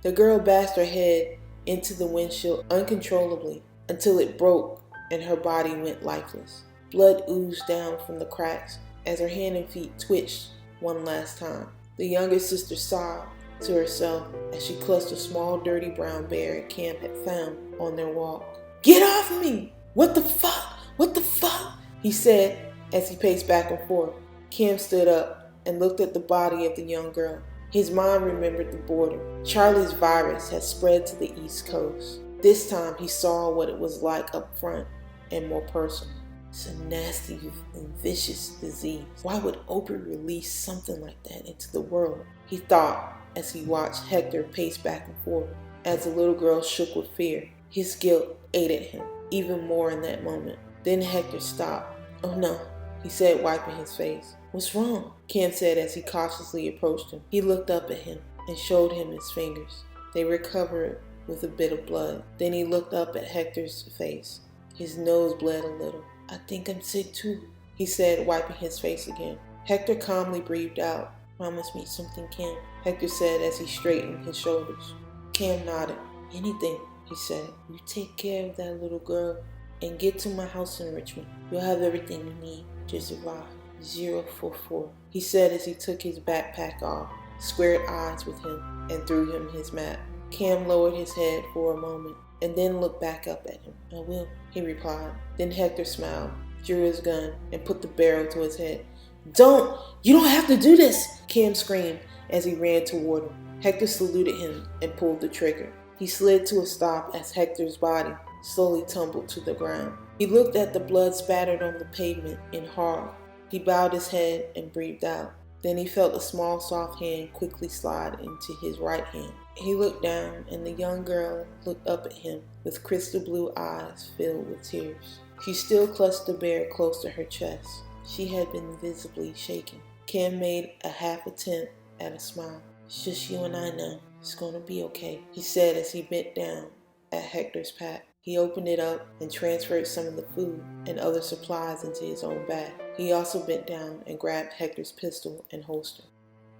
The girl bashed her head into the windshield uncontrollably until it broke and her body went lifeless. Blood oozed down from the cracks as her hand and feet twitched one last time. The younger sister sobbed to herself as she clutched a small dirty brown bear Cam had found on their walk. "Get off me! What the fuck? What the fuck?" he said as he paced back and forth. Cam stood up and looked at the body of the young girl. His mind remembered the border. Charlie's virus had spread to the East Coast. This time he saw what it was like up front and more personal. It's a nasty and vicious disease. Why would Oprah release something like that into the world? He thought as he watched Hector pace back and forth. As the little girl shook with fear, his guilt ate at him even more in that moment. Then Hector stopped. "Oh no," he said, wiping his face. "What's wrong?" Cam said as he cautiously approached him. He looked up at him and showed him his fingers. They were covered with a bit of blood. Then he looked up at Hector's face. His nose bled a little. "I think I'm sick too," he said, wiping his face again. Hector calmly breathed out. "Promise me something, Cam," Hector said as he straightened his shoulders. Cam nodded. "Anything," he said. "You take care of that little girl and get to my house in Richmond. You'll have everything you need to survive. 044, he said as he took his backpack off, squared eyes with him, and threw him his map. Cam lowered his head for a moment and then looked back up at him. "I will," he replied. Then Hector smiled, drew his gun, and put the barrel to his head. You don't have to do this," Cam screamed as he ran toward him. Hector saluted him and pulled the trigger. He slid to a stop as Hector's body slowly tumbled to the ground. He looked at the blood spattered on the pavement in horror. He bowed his head and breathed out. Then he felt a small, soft hand quickly slide into his right hand. He looked down, and the young girl looked up at him with crystal blue eyes filled with tears. She still clutched the bear close to her chest. She had been visibly shaken. Cam made a half attempt at a smile. "It's just you and I now. It's gonna be okay," he said as he bent down at Hector's pack. He opened it up and transferred some of the food and other supplies into his own bag. He also bent down and grabbed Hector's pistol and holster.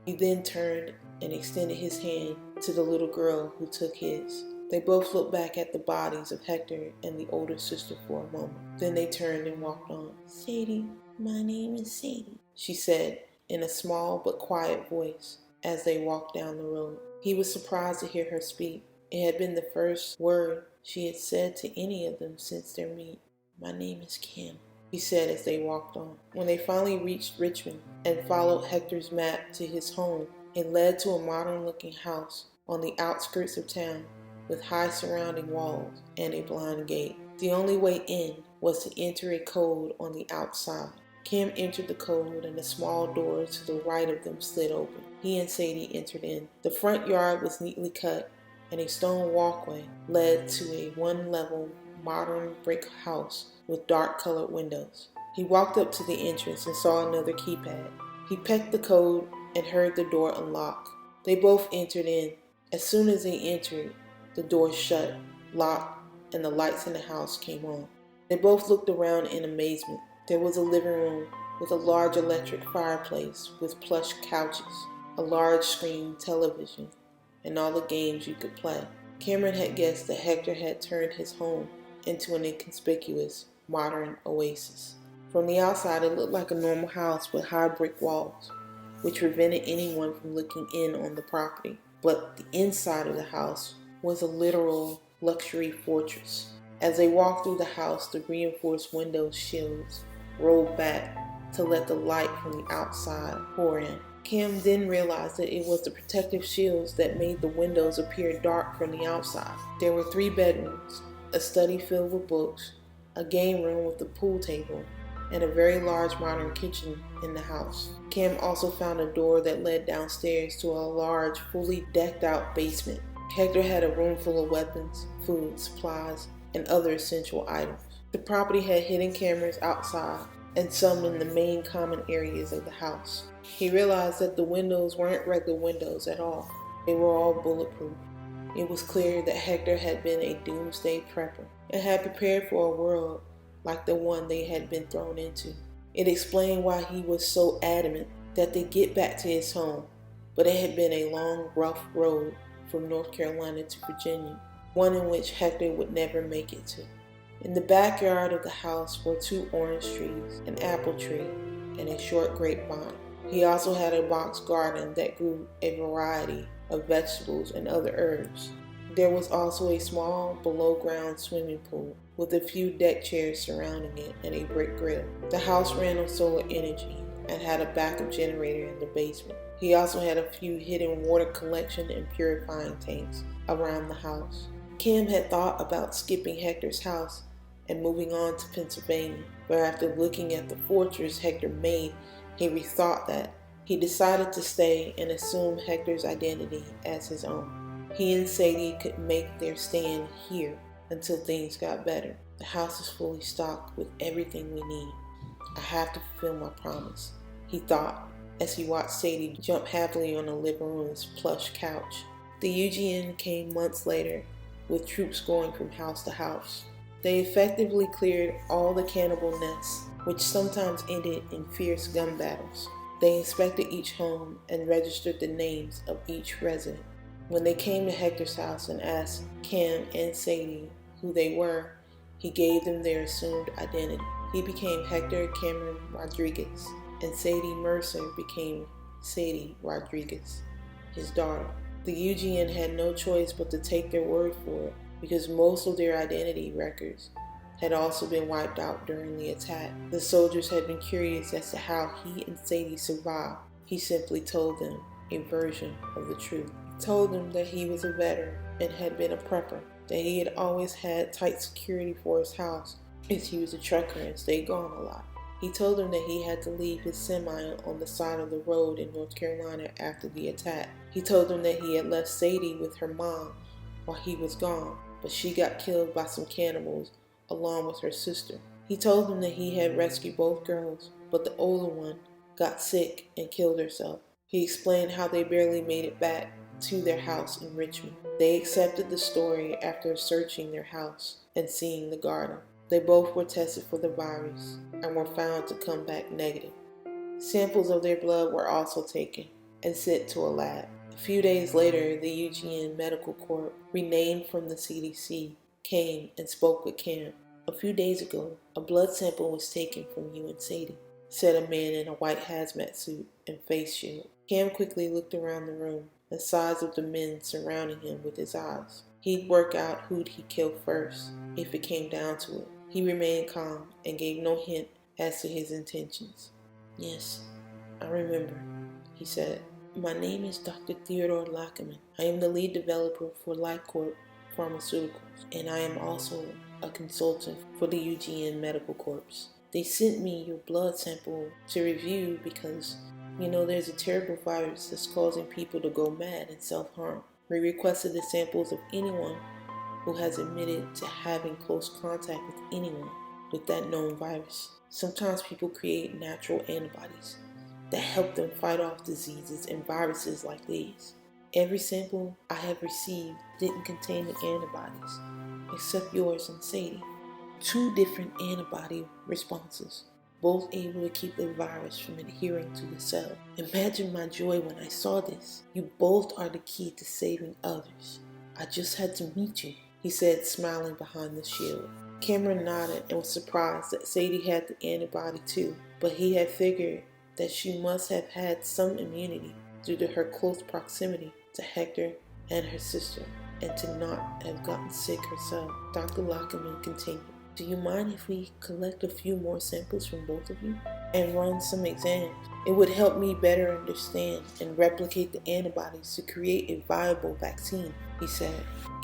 He then turned and extended his hand to the little girl, who took his. They both looked back at the bodies of Hector and the older sister for a moment. Then they turned and walked on. "Sadie, my name is Sadie," she said in a small but quiet voice as they walked down the road. He was surprised to hear her speak. It had been the first word she had said to any of them since their meet. "My name is Kim," he said as they walked on. When they finally reached Richmond and followed Hector's map to his home, it led to a modern-looking house on the outskirts of town with high surrounding walls and a blind gate. The only way in was to enter a code on the outside. Kim entered the code and a small door to the right of them slid open. He and Sadie entered in. The front yard was neatly cut and a stone walkway led to a one-level modern brick house with dark-colored windows. He walked up to the entrance and saw another keypad. He pecked the code and heard the door unlock. They both entered in. As soon as they entered, the door shut, locked, and the lights in the house came on. They both looked around in amazement. There was a living room with a large electric fireplace with plush couches, a large screen television, and all the games you could play. Cameron had guessed that Hector had turned his home into an inconspicuous, modern oasis. From the outside, it looked like a normal house with high brick walls, which prevented anyone from looking in on the property. But the inside of the house was a literal luxury fortress. As they walked through the house, the reinforced window shields rolled back to let the light from the outside pour in. Kim then realized that it was the protective shields that made the windows appear dark from the outside. There were 3 bedrooms, a study filled with books, a game room with a pool table, and a very large modern kitchen in the house. Kim also found a door that led downstairs to a large, fully decked out basement. Hector had a room full of weapons, food, supplies, and other essential items. The property had hidden cameras outside and some in the main common areas of the house. He realized that the windows weren't regular windows at all. They were all bulletproof. It was clear that Hector had been a doomsday prepper and had prepared for a world like the one they had been thrown into. It explained why he was so adamant that they get back to his home, but it had been a long, rough road from North Carolina to Virginia, one in which Hector would never make it to. In the backyard of the house were 2 orange trees, an apple tree, and a short grapevine. He also had a box garden that grew a variety of vegetables and other herbs. There was also a small below-ground swimming pool with a few deck chairs surrounding it and a brick grill. The house ran on solar energy and had a backup generator in the basement. He also had a few hidden water collection and purifying tanks around the house. Kim had thought about skipping Hector's house and moving on to Pennsylvania, but after looking at the fortress Hector made, he rethought that. He decided to stay and assume Hector's identity as his own. He and Sadie could make their stand here until things got better. The house is fully stocked with everything we need. I have to fulfill my promise, he thought as he watched Sadie jump happily on the living room's plush couch. The UGN came months later, with troops going from house to house. They effectively cleared all the cannibal nests, which sometimes ended in fierce gun battles. They inspected each home and registered the names of each resident. When they came to Hector's house and asked Cam and Sadie who they were, he gave them their assumed identity. He became Hector Cameron Rodriguez, and Sadie Mercer became Sadie Rodriguez, his daughter. The UGN had no choice but to take their word for it, because most of their identity records had also been wiped out during the attack. The soldiers had been curious as to how he and Sadie survived. He simply told them a version of the truth. He told them that he was a veteran and had been a prepper, that he had always had tight security for his house, as he was a trucker and stayed gone a lot. He told them that he had to leave his semi on the side of the road in North Carolina after the attack. He told them that he had left Sadie with her mom while he was gone, but she got killed by some cannibals along with her sister. He told them that he had rescued both girls, but the older one got sick and killed herself. He explained how they barely made it back to their house in Richmond. They accepted the story after searching their house and seeing the garden. They both were tested for the virus and were found to come back negative. Samples of their blood were also taken and sent to a lab. A few days later, the UGN Medical Corps, renamed from the CDC, came and spoke with Cam. A few days ago, a blood sample was taken from you and Sadie, said a man in a white hazmat suit and face shield. Cam quickly looked around the room, the size of the men surrounding him with his eyes. He'd work out who'd he kill first, if it came down to it. He remained calm and gave no hint as to his intentions. Yes, I remember, he said. My name is Dr. Theodore Lackerman. I am the lead developer for LifeCorp Pharmaceuticals, and I am also a consultant for the UGN Medical Corps. They sent me your blood sample to review because, there's a terrible virus that's causing people to go mad and self-harm. We requested the samples of anyone who has admitted to having close contact with anyone with that known virus. Sometimes people create natural antibodies that help them fight off diseases and viruses like these. Every sample I have received didn't contain the antibodies, except yours and Sadie. 2 different antibody responses. both able to keep the virus from adhering to the cell. Imagine my joy when I saw this. You both are the key to saving others. I just had to meet you, he said, smiling behind the shield. Cameron nodded and was surprised that Sadie had the antibody too, but he had figured that she must have had some immunity due to her close proximity to Hector and her sister, and to not have gotten sick herself. Dr. Lockerman continued, do you mind if we collect a few more samples from both of you and run some exams? It would help me better understand and replicate the antibodies to create a viable vaccine, he said.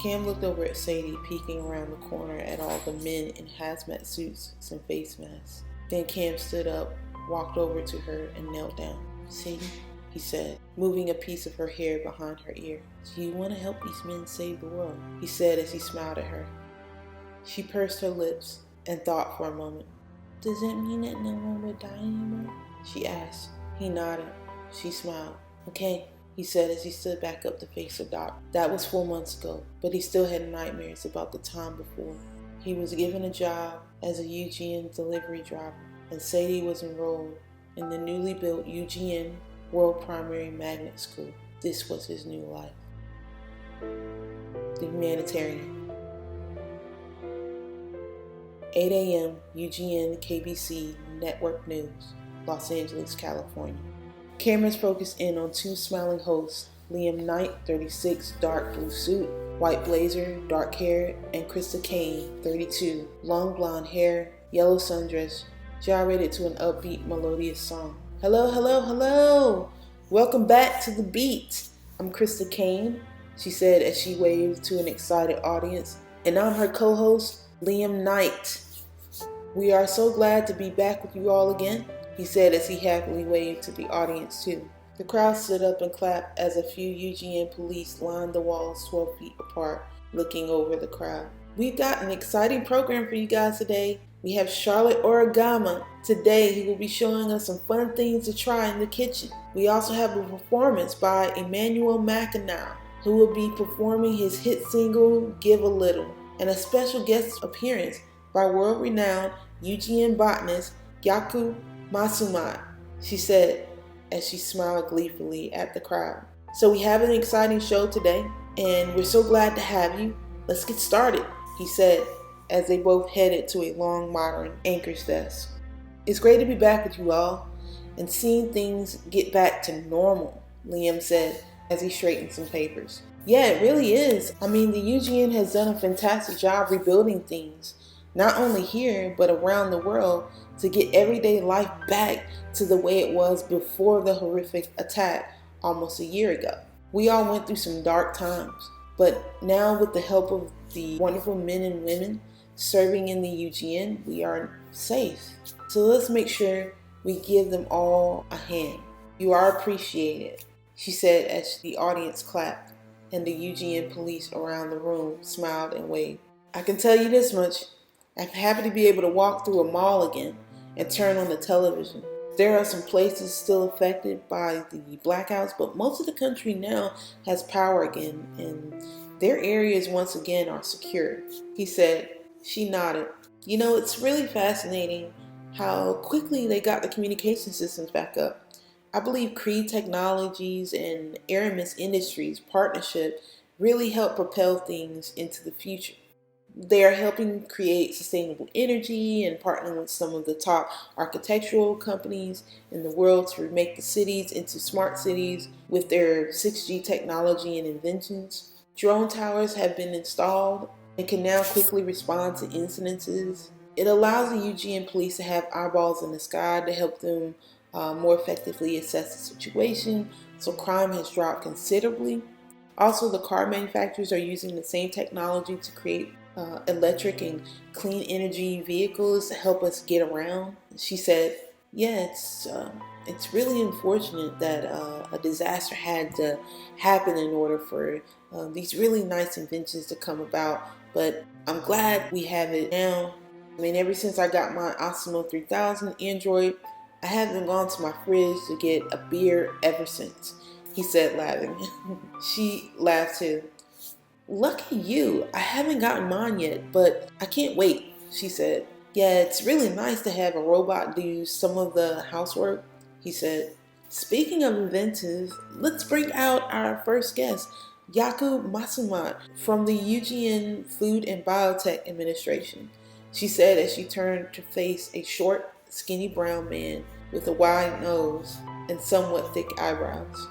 Cam looked over at Sadie, peeking around the corner at all the men in hazmat suits and face masks. Then Cam stood up, walked over to her, and knelt down. Sadie, he said, moving a piece of her hair behind her ear. Do you want to help these men save the world? He said as he smiled at her. She pursed her lips and thought for a moment. Does that mean that no one would die anymore? She asked. He nodded. She smiled. Okay, he said as he stood back up to face the doctor. That was 4 months ago, but he still had nightmares about the time before. He was given a job as a UGN delivery driver, and Sadie was enrolled in the newly built UGN World Primary Magnet School. This was his new life. The Humanitarian. 8 a.m. UGN KBC Network News, Los Angeles, California. Cameras focused in on two smiling hosts, Liam Knight, 36, dark blue suit, white blazer, dark hair, and Krista Kane, 32, long blonde hair, yellow sundress, gyrated to an upbeat, melodious song. Hello, hello, hello! Welcome back to The Beat. I'm Krista Kane, she said as she waved to an excited audience, and I'm her co-host, Liam Knight. We are so glad to be back with you all again, he said as he happily waved to the audience too. The crowd stood up and clapped as a few UGN police lined the walls 12 feet apart, looking over the crowd. We've got an exciting program for you guys today. We have Charlotte Origama. Today he will be showing us some fun things to try in the kitchen. We also have a performance by Emmanuel McAnally, who will be performing his hit single, Give a Little, and a special guest appearance by world-renowned UGN botanist Yaku Masumai, she said as she smiled gleefully at the crowd. So we have an exciting show today, and we're so glad to have you. Let's get started, he said as they both headed to a long modern anchor's desk. It's great to be back with you all and seeing things get back to normal, Liam said as he straightened some papers. Yeah, it really is. I mean, the UGN has done a fantastic job rebuilding things, not only here, but around the world, to get everyday life back to the way it was before the horrific attack almost a year ago. We all went through some dark times, but now with the help of the wonderful men and women serving in the UGN, we are safe. So let's make sure we give them all a hand. You are appreciated, she said as the audience clapped and the UGN police around the room smiled and waved. I can tell you this much. I'm happy to be able to walk through a mall again and turn on the television. There are some places still affected by the blackouts, but most of the country now has power again, and their areas once again are secure, he said. She nodded. You know, it's really fascinating how quickly they got the communication systems back up. I believe Cree Technologies and Aramis Industries partnership really helped propel things into the future. They are helping create sustainable energy and partnering with some of the top architectural companies in the world to make the cities into smart cities with their 6G technology and inventions. Drone towers have been installed and can now quickly respond to incidences. It allows the UGN police to have eyeballs in the sky to help them more effectively assess the situation, so crime has dropped considerably. Also, the car manufacturers are using the same technology to create electric and clean energy vehicles to help us get around. She said, yeah, it's really unfortunate that a disaster had to happen in order for these really nice inventions to come about, but I'm glad we have it now. I mean, ever since I got my Osmo 3000 Android, I haven't gone to my fridge to get a beer ever since, he said, laughing. She laughed too. Lucky you, I haven't gotten mine yet, but I can't wait, she said. Yeah, it's really nice to have a robot do some of the housework, he said. Speaking of inventive, let's bring out our first guest, Yaku Matsumat from the UGN Food and Biotech Administration, she said as she turned to face a short, skinny brown man with a wide nose and somewhat thick eyebrows.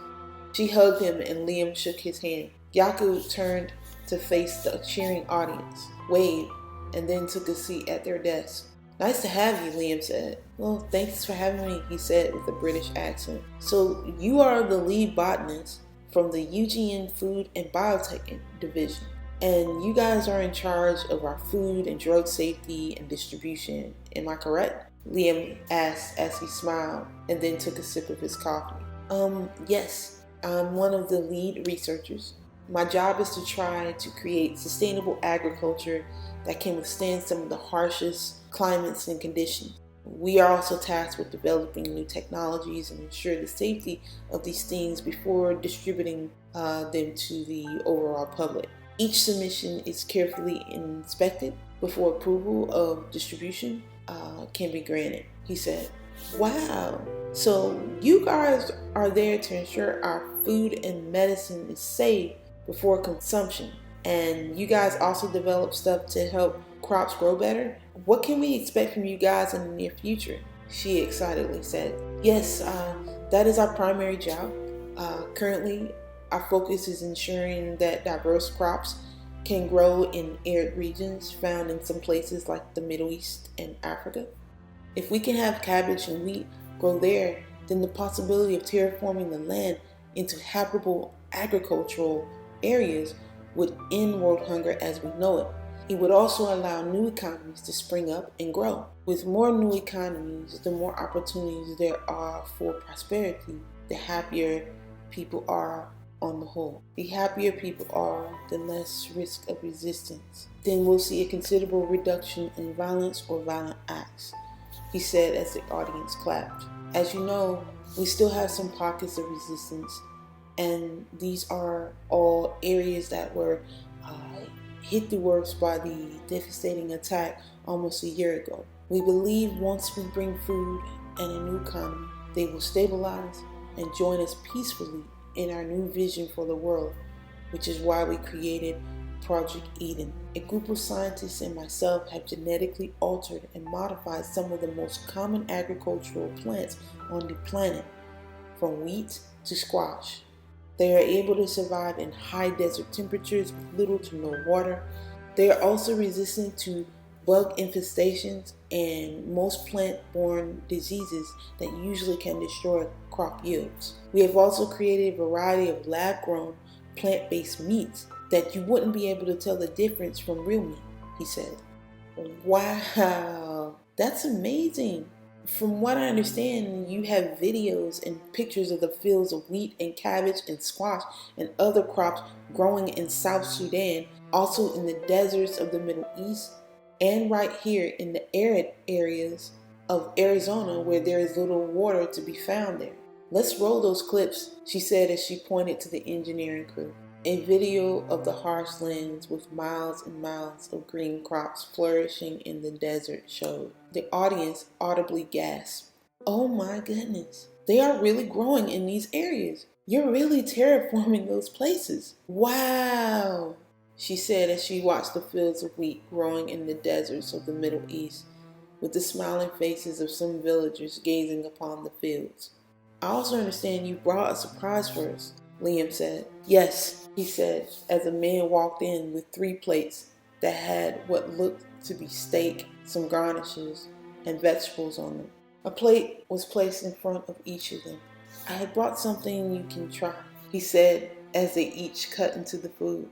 She hugged him and Liam shook his hand. Yaku turned to face the cheering audience, waved, and then took a seat at their desk. Nice to have you, Liam said. Well, thanks for having me, he said with a British accent. So, you are the lead botanist from the UGN Food and Biotech Division, and you guys are in charge of our food and drug safety and distribution, am I correct? Liam asked as he smiled and then took a sip of his coffee. Yes, I'm one of the lead researchers. My job is to try to create sustainable agriculture that can withstand some of the harshest climates and conditions. We are also tasked with developing new technologies and ensure the safety of these things before distributing them to the overall public. Each submission is carefully inspected before approval of distribution can be granted, he said. Wow. So you guys are there to ensure our food and medicine is safe before consumption. And you guys also develop stuff to help crops grow better. What can we expect from you guys in the near future? She excitedly said. Yes, that is our primary job. Currently, our focus is ensuring that diverse crops can grow in arid regions found in some places like the Middle East and Africa. If we can have cabbage and wheat grow there, then the possibility of terraforming the land into habitable agricultural areas would end world hunger as we know it. It would also allow new economies to spring up and grow. With more new economies, the more opportunities there are for prosperity, the happier people are on the whole. The happier people are, the less risk of resistance. Then we'll see a considerable reduction in violence or violent acts, he said as the audience clapped. As you know, we still have some pockets of resistance, and these are all areas that were hit the worst by the devastating attack almost a year ago. We believe once we bring food and a new economy, they will stabilize and join us peacefully in our new vision for the world, which is why we created Project Eden. A group of scientists and myself have genetically altered and modified some of the most common agricultural plants on the planet, from wheat to squash. They are able to survive in high desert temperatures with little to no water. They are also resistant to bug infestations and most plant-borne diseases that usually can destroy crop yields. We have also created a variety of lab-grown plant-based meats that you wouldn't be able to tell the difference from real meat, he said. Wow, that's amazing. From what I understand, you have videos and pictures of the fields of wheat and cabbage and squash and other crops growing in South Sudan, also in the deserts of the Middle East, and right here in the arid areas of Arizona where there is little water to be found there. Let's roll those clips, she said as she pointed to the engineering crew. A video of the harsh lands with miles and miles of green crops flourishing in the desert showed. The audience audibly gasped. Oh my goodness, they are really growing in these areas. You're really terraforming those places. Wow, she said as she watched the fields of wheat growing in the deserts of the Middle East, with the smiling faces of some villagers gazing upon the fields. I also understand you brought a surprise for us, Liam said. Yes, he said, as a man walked in with 3 plates that had what looked to be steak, some garnishes, and vegetables on them. A plate was placed in front of each of them. I had brought something you can try, he said as they each cut into the food.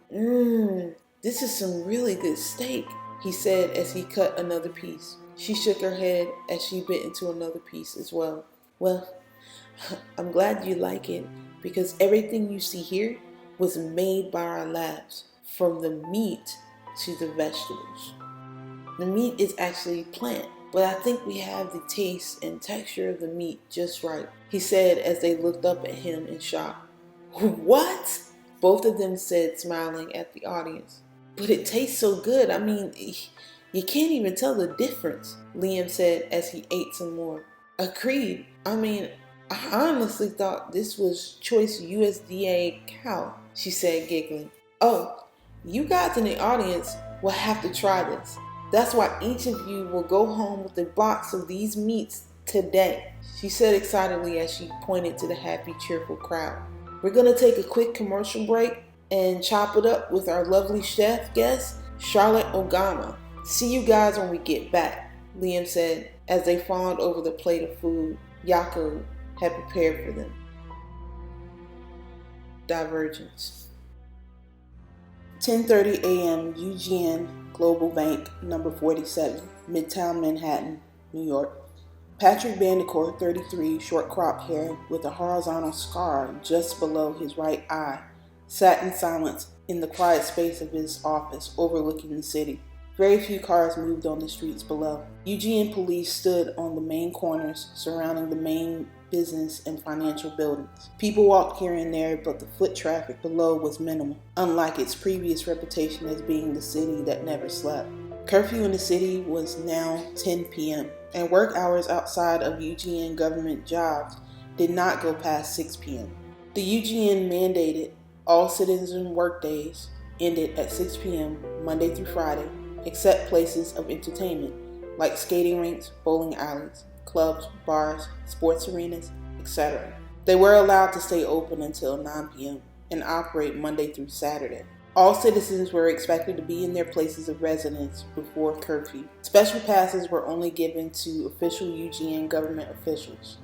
This is some really good steak, he said as he cut another piece. She shook her head as she bit into another piece as well. Well, I'm glad you like it, because everything you see here was made by our labs, from the meat to the vegetables. The meat is actually plant, but I think we have the taste and texture of the meat just right, he said as they looked up at him in shock. What? Both of them said, smiling at the audience. But it tastes so good. I mean, You can't even tell the difference, Liam said as he ate some more. Agreed. I honestly thought this was choice USDA cow, she said, giggling. Oh, you guys in the audience will have to try this. That's why each of you will go home with a box of these meats today, she said excitedly as she pointed to the happy, cheerful crowd. We're going to take a quick commercial break and chop it up with our lovely chef guest, Charlotte Ogama. See you guys when we get back, Liam said as they fawned over the plate of food Yaakov had prepared for them. Divergence. 10:30 a.m. UGN Global Bank, number 47, Midtown Manhattan, New York. Patrick Bandicourt, 33, short cropped hair with a horizontal scar just below his right eye, sat in silence in the quiet space of his office overlooking the city. Very few cars moved on the streets below. UGN police stood on the main corners surrounding the main business and financial buildings. People walked here and there, but the foot traffic below was minimal, unlike its previous reputation as being the city that never slept. Curfew in the city was now 10 p.m., and work hours outside of UGN government jobs did not go past 6 p.m. The UGN mandated all citizen work days ended at 6 p.m. Monday through Friday, except places of entertainment like skating rinks, bowling alleys, clubs, bars, sports arenas, etc. They were allowed to stay open until 9 p.m. and operate Monday through Saturday. All citizens were expected to be in their places of residence before curfew. Special passes were only given to official UGN government officials.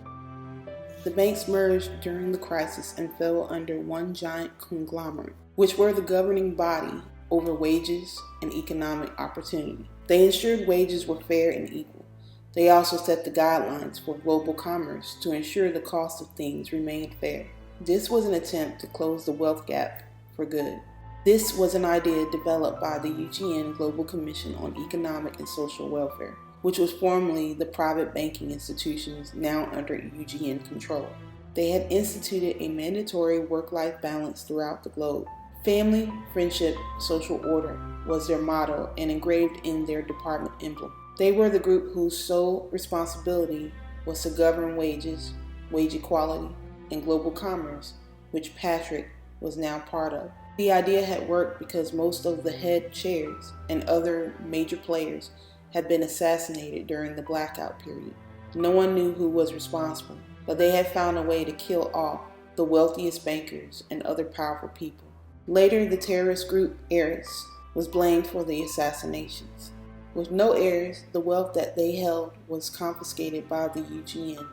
The banks merged during the crisis and fell under one giant conglomerate, which were the governing body over wages and economic opportunity. They ensured wages were fair and equal. They also set the guidelines for global commerce to ensure the cost of things remained fair. This was an attempt to close the wealth gap for good. This was an idea developed by the UGN Global Commission on Economic and Social Welfare, which was formerly the private banking institutions now under UGN control. They had instituted a mandatory work-life balance throughout the globe. Family, friendship, social order was their motto and engraved in their department emblem. They were the group whose sole responsibility was to govern wages, wage equality, and global commerce, which Patrick was now part of. The idea had worked because most of the head chairs and other major players had been assassinated during the blackout period. No one knew who was responsible, but they had found a way to kill off the wealthiest bankers and other powerful people. Later, the terrorist group Ares was blamed for the assassinations. With no heirs, the wealth that they held was confiscated by the UGN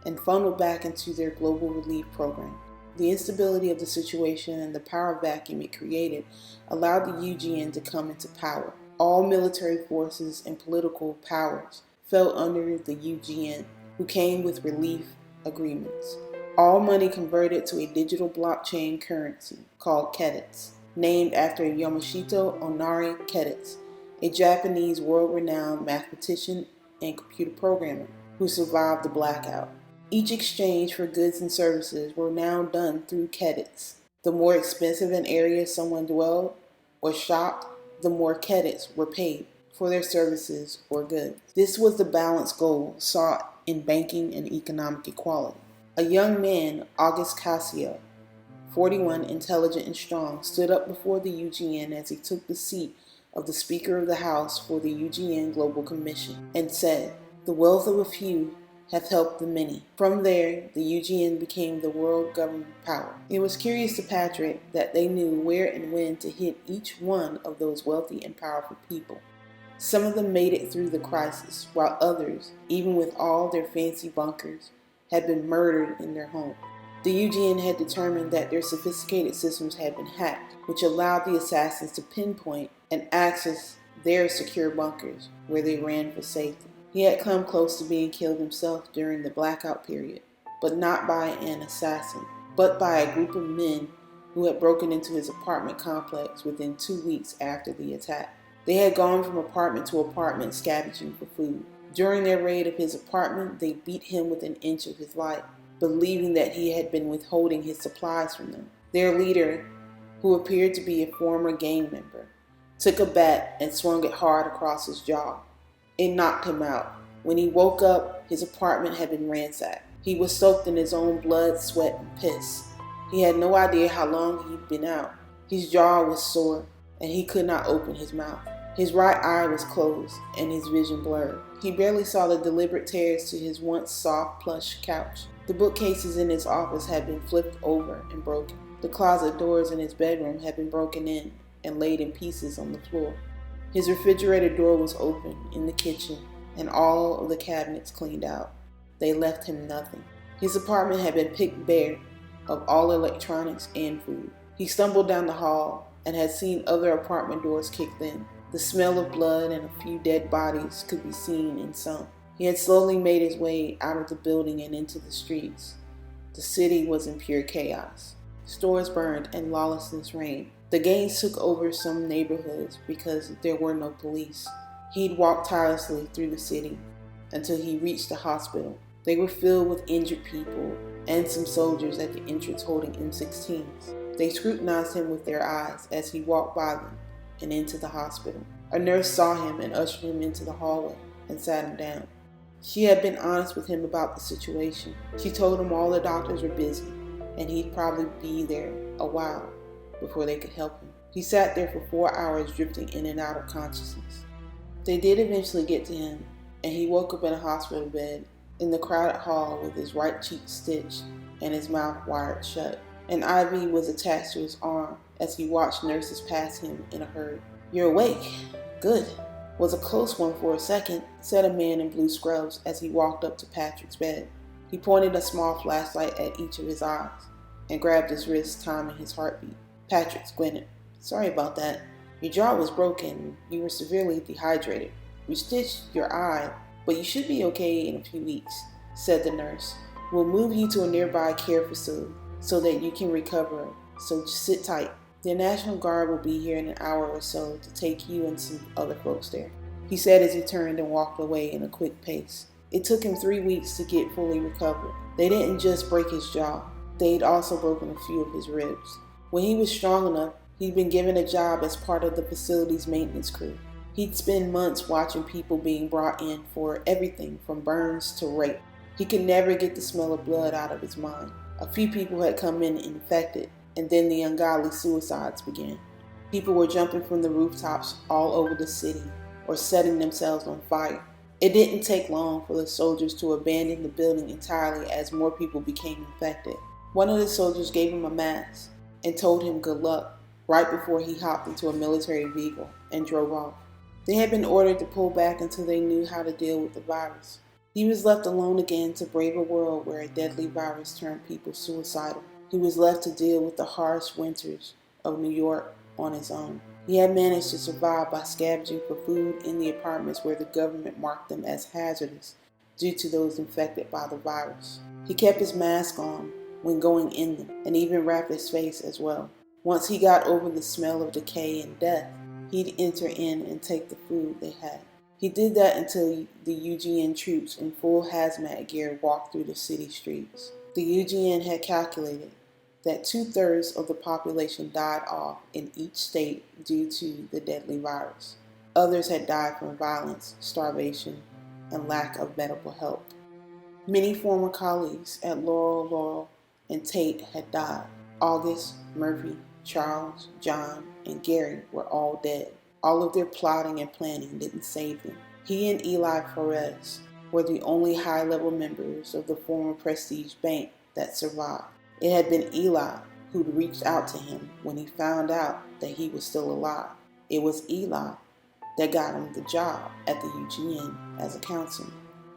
and funneled back into their global relief program. The instability of the situation and the power vacuum it created allowed the UGN to come into power. All military forces and political powers fell under the UGN, who came with relief agreements. All money converted to a digital blockchain currency called Kedits, named after Yamashita Onari Kedits, a Japanese world-renowned mathematician and computer programmer who survived the blackout. Each exchange for goods and services were now done through Kedits. The more expensive an area someone dwelled or shopped, the more Kedits were paid for their services or goods. This was the balanced goal sought in banking and economic equality. A young man, August Cassio, 41, intelligent and strong, stood up before the UGN as he took the seat of the Speaker of the House for the UGN Global Commission and said, "The wealth of a few have helped the many." From there, the UGN became the world governing power. It was curious to Patrick that they knew where and when to hit each one of those wealthy and powerful people. Some of them made it through the crisis, while others, even with all their fancy bunkers, had been murdered in their home. The UGN had determined that their sophisticated systems had been hacked, which allowed the assassins to pinpoint and access their secure bunkers where they ran for safety. He had come close to being killed himself during the blackout period, but not by an assassin, but by a group of men who had broken into his apartment complex within 2 weeks after the attack. They had gone from apartment to apartment scavenging for food. During their raid of his apartment, they beat him within an inch of his life, believing that he had been withholding his supplies from them. Their leader, who appeared to be a former gang member, took a bat and swung it hard across his jaw. It knocked him out. When he woke up, his apartment had been ransacked. He was soaked in his own blood, sweat, and piss. He had no idea how long he'd been out. His jaw was sore, and he could not open his mouth. His right eye was closed, and his vision blurred. He barely saw the deliberate tears to his once soft, plush couch. The bookcases in his office had been flipped over and broken. The closet doors in his bedroom had been broken in and laid in pieces on the floor. His refrigerator door was open in the kitchen, and all of the cabinets cleaned out. They left him nothing. His apartment had been picked bare of all electronics and food. He stumbled down the hall and had seen other apartment doors kicked in. The smell of blood and a few dead bodies could be seen in some. He had slowly made his way out of the building and into the streets. The city was in pure chaos. Stores burned and lawlessness reigned. The gangs took over some neighborhoods because there were no police. He'd walked tirelessly through the city until he reached the hospital. They were filled with injured people and some soldiers at the entrance holding M16s. They scrutinized him with their eyes as he walked by them and into the hospital. A nurse saw him and ushered him into the hallway and sat him down. She had been honest with him about the situation. She told him all the doctors were busy and he'd probably be there a while before they could help him. He sat there for 4 hours, drifting in and out of consciousness. They did eventually get to him, and he woke up in a hospital bed in the crowded hall with his right cheek stitched and his mouth wired shut. An IV was attached to his arm as he watched nurses pass him in a hurry. "You're awake. Good. Was a close one for a second," said a man in blue scrubs as he walked up to Patrick's bed. He pointed a small flashlight at each of his eyes and grabbed his wrist, timing his heartbeat. Patrick squinted. "Sorry about that. Your jaw was broken. You were severely dehydrated. We stitched your eye, but you should be okay in a few weeks," said the nurse. "We'll move you to a nearby care facility so that you can recover, so just sit tight. The National Guard will be here in an hour or so to take you and some other folks there," he said as he turned and walked away in a quick pace. It took him 3 weeks to get fully recovered. They didn't just break his jaw. They'd also broken a few of his ribs. When he was strong enough, he'd been given a job as part of the facility's maintenance crew. He'd spend months watching people being brought in for everything from burns to rape. He could never get the smell of blood out of his mind. A few people had come in infected, and then the ungodly suicides began. People were jumping from the rooftops all over the city or setting themselves on fire. It didn't take long for the soldiers to abandon the building entirely as more people became infected. One of the soldiers gave him a mask and told him good luck right before he hopped into a military vehicle and drove off. They had been ordered to pull back until they knew how to deal with the virus. He was left alone again to brave a world where a deadly virus turned people suicidal. He was left to deal with the harsh winters of New York on his own. He had managed to survive by scavenging for food in the apartments where the government marked them as hazardous due to those infected by the virus. He kept his mask on when going in them and even wrapped his face as well. Once he got over the smell of decay and death, he'd enter in and take the food they had. He did that until the UGN troops in full hazmat gear walked through the city streets. The UGN had calculated that 2/3 of the population died off in each state due to the deadly virus. Others had died from violence, starvation, and lack of medical help. Many former colleagues at Laurel, and Tate had died. August, Murphy, Charles, John, and Gary were all dead. All of their plotting and planning didn't save them. He and Eli Perez were the only high-level members of the former Prestige Bank that survived. It had been Eli who'd reached out to him when he found out that he was still alive. It was Eli that got him the job at the UGN as a councilman.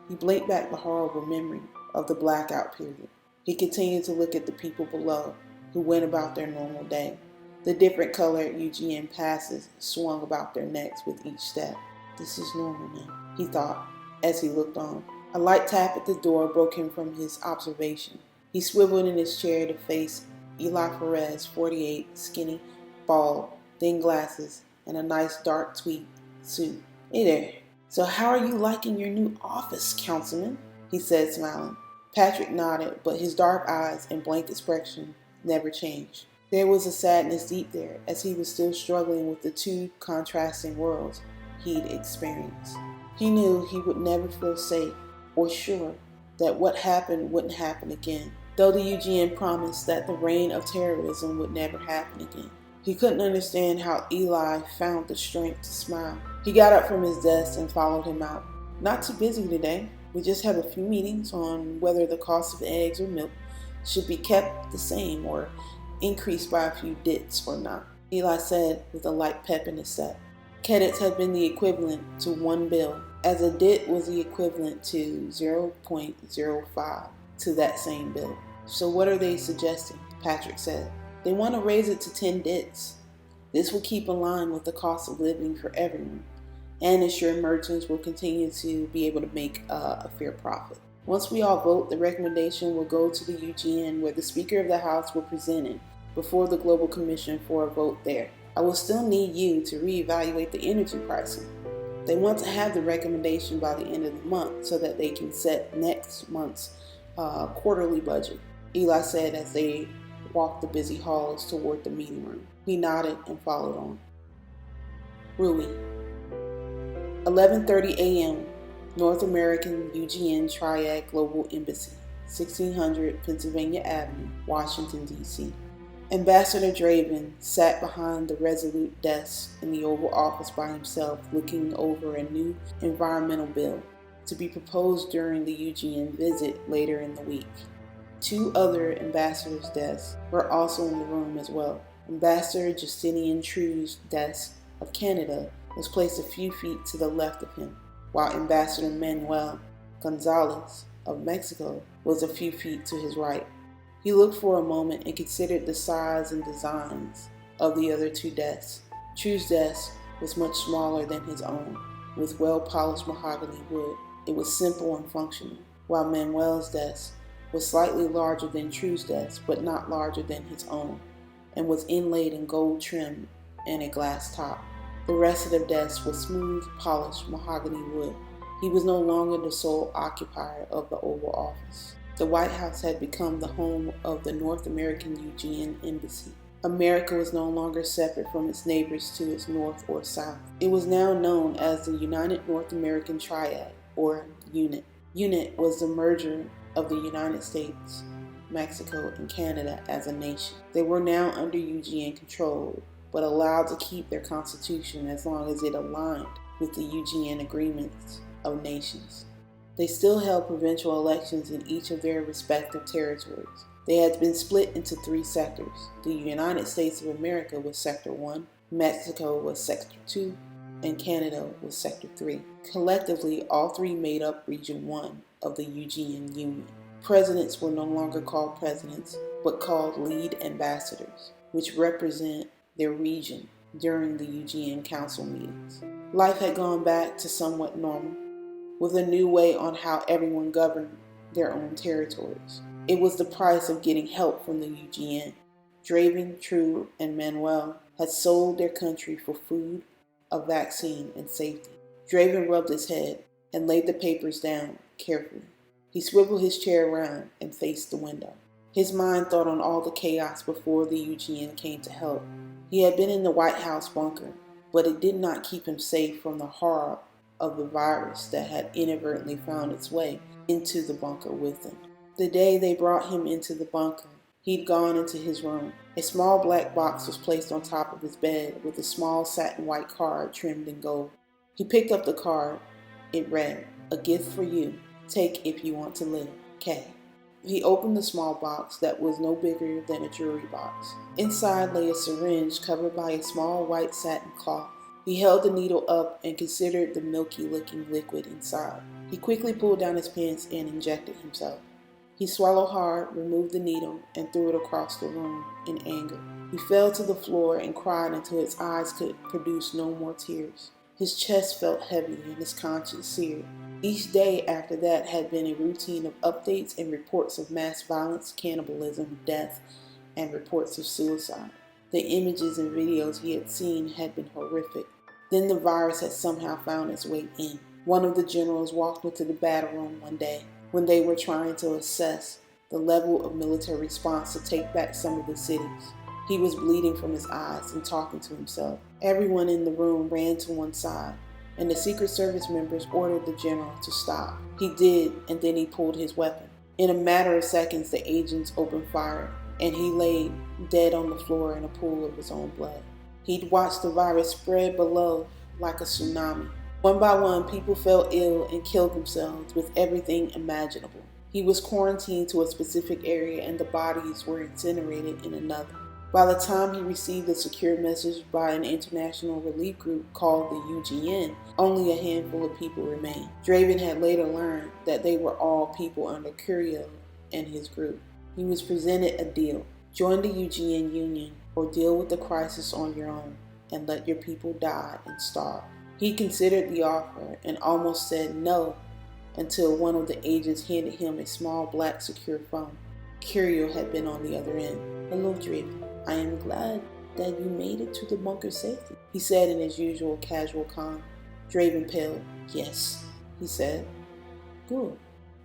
He blinked back the horrible memory of the blackout period. He continued to look at the people below who went about their normal day. The different colored UGN passes swung about their necks with each step. "This is normal now," he thought as he looked on. A light tap at the door broke him from his observation. He swiveled in his chair to face Eli Perez, 48, skinny, bald, thin glasses, and a nice dark tweed suit. "Hey there. So how are you liking your new office, Councilman?" he said, smiling. Patrick nodded, but his dark eyes and blank expression never changed. There was a sadness deep there, as he was still struggling with the two contrasting worlds he'd experienced. He knew he would never feel safe or sure that what happened wouldn't happen again, though the UGN promised that the reign of terrorism would never happen again. He couldn't understand how Eli found the strength to smile. He got up from his desk and followed him out. "Not too busy today. We just have a few meetings on whether the cost of eggs or milk should be kept the same or increased by a few dits or not," Eli said with a light pep in his step. Credits had been the equivalent to 1 bill, as a dit was the equivalent to 0.05 to that same bill. "So what are they suggesting?" Patrick said. "They want to raise it to 10 dits. This will keep in line with the cost of living for everyone, and ensure merchants will continue to be able to make a fair profit. Once we all vote, the recommendation will go to the UGN, where the Speaker of the House will present it before the Global Commission for a vote there. I will still need you to reevaluate the energy pricing. They want to have the recommendation by the end of the month so that they can set next month's quarterly budget," Eli said as they walked the busy halls toward the meeting room. He nodded and followed on. Rui. 11:30 a.m. North American UGN Triad Global Embassy, 1600 Pennsylvania Avenue, Washington, D.C. Ambassador Draven sat behind the resolute desk in the Oval Office by himself, looking over a new environmental bill to be proposed during the UGN visit later in the week. 2 other ambassadors' desks were also in the room as well. Ambassador Justinian True's desk of Canada was placed a few feet to the left of him, while Ambassador Manuel Gonzalez of Mexico was a few feet to his right. He looked for a moment and considered the size and designs of the other 2 desks. True's desk was much smaller than his own, with well-polished mahogany wood. It was simple and functional, while Manuel's desk was slightly larger than True's desk, but not larger than his own, and was inlaid in gold trim and a glass top. The rest of the desk was smooth, polished mahogany wood. He was no longer the sole occupier of the Oval Office. The White House had become the home of the North American UGN Embassy. America was no longer separate from its neighbors to its north or south. It was now known as the United North American Triad, or UNIT. UNIT was the merger of the United States, Mexico, and Canada as a nation. They were now under UGN control, but allowed to keep their constitution as long as it aligned with the UGN agreements of nations. They still held provincial elections in each of their respective territories. They had been split into 3 sectors. The United States of America was Sector 1, Mexico was Sector 2, and Canada was Sector 3. Collectively, all 3 made up Region 1 of the UGN Union. Presidents were no longer called presidents, but called lead ambassadors, which represent their region during the UGN Council meetings. Life had gone back to somewhat normal, with a new way on how everyone governed their own territories. It was the price of getting help from the UGN. Draven, True, and Manuel had sold their country for food, a vaccine, and safety. Draven rubbed his head and laid the papers down carefully. He swiveled his chair around and faced the window. His mind thought on all the chaos before the UGN came to help. He had been in the White House bunker, but it did not keep him safe from the horror of the virus that had inadvertently found its way into the bunker with him. The day they brought him into the bunker, he'd gone into his room. A small black box was placed on top of his bed with a small satin white card trimmed in gold. He picked up the card. It read, "A gift for you. Take if you want to live. K." He opened the small box that was no bigger than a jewelry box. Inside lay a syringe covered by a small white satin cloth. He held the needle up and considered the milky-looking liquid inside. He quickly pulled down his pants and injected himself. He swallowed hard, removed the needle, and threw it across the room in anger. He fell to the floor and cried until his eyes could produce no more tears. His chest felt heavy and his conscience seared. Each day after that had been a routine of updates and reports of mass violence, cannibalism, death, and reports of suicide. The images and videos he had seen had been horrific. Then the virus had somehow found its way in. One of the generals walked into the battle room one day when they were trying to assess the level of military response to take back some of the cities. He was bleeding from his eyes and talking to himself. Everyone in the room ran to one side, and the Secret Service members ordered the general to stop. He did, and then he pulled his weapon. In a matter of seconds, the agents opened fire, and he lay dead on the floor in a pool of his own blood. He'd watched the virus spread below like a tsunami. One by one, people fell ill and killed themselves with everything imaginable. He was quarantined to a specific area, and the bodies were incinerated in another. By the time he received a secure message by an international relief group called the UGN, only a handful of people remained. Draven had later learned that they were all people under Curio and his group. He was presented a deal. Join the UGN Union or deal with the crisis on your own and let your people die and starve. He considered the offer and almost said no until one of the agents handed him a small black secure phone. Curio had been on the other end. "Hello, Draven. I am glad that you made it to the bunker safely," he said in his usual casual calm. Draven paled. "Yes," he said. "Good.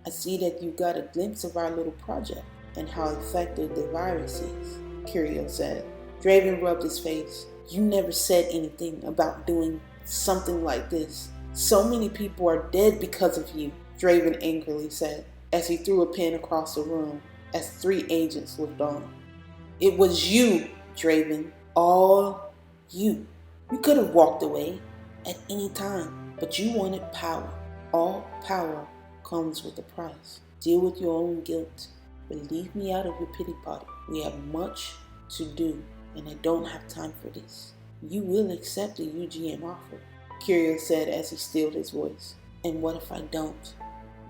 I see that you got a glimpse of our little project and how effective the virus is," Curio said. Draven rubbed his face. "You never said anything about doing something like this. So many people are dead because of you," Draven angrily said, as he threw a pen across the room as 3 agents looked on. "It was you, Draven. All you. You could have walked away at any time, but you wanted power. All power comes with a price. Deal with your own guilt, but leave me out of your pity party. We have much to do, and I don't have time for this. You will accept the UGN offer," Curio said as he stilled his voice. "And what if I don't?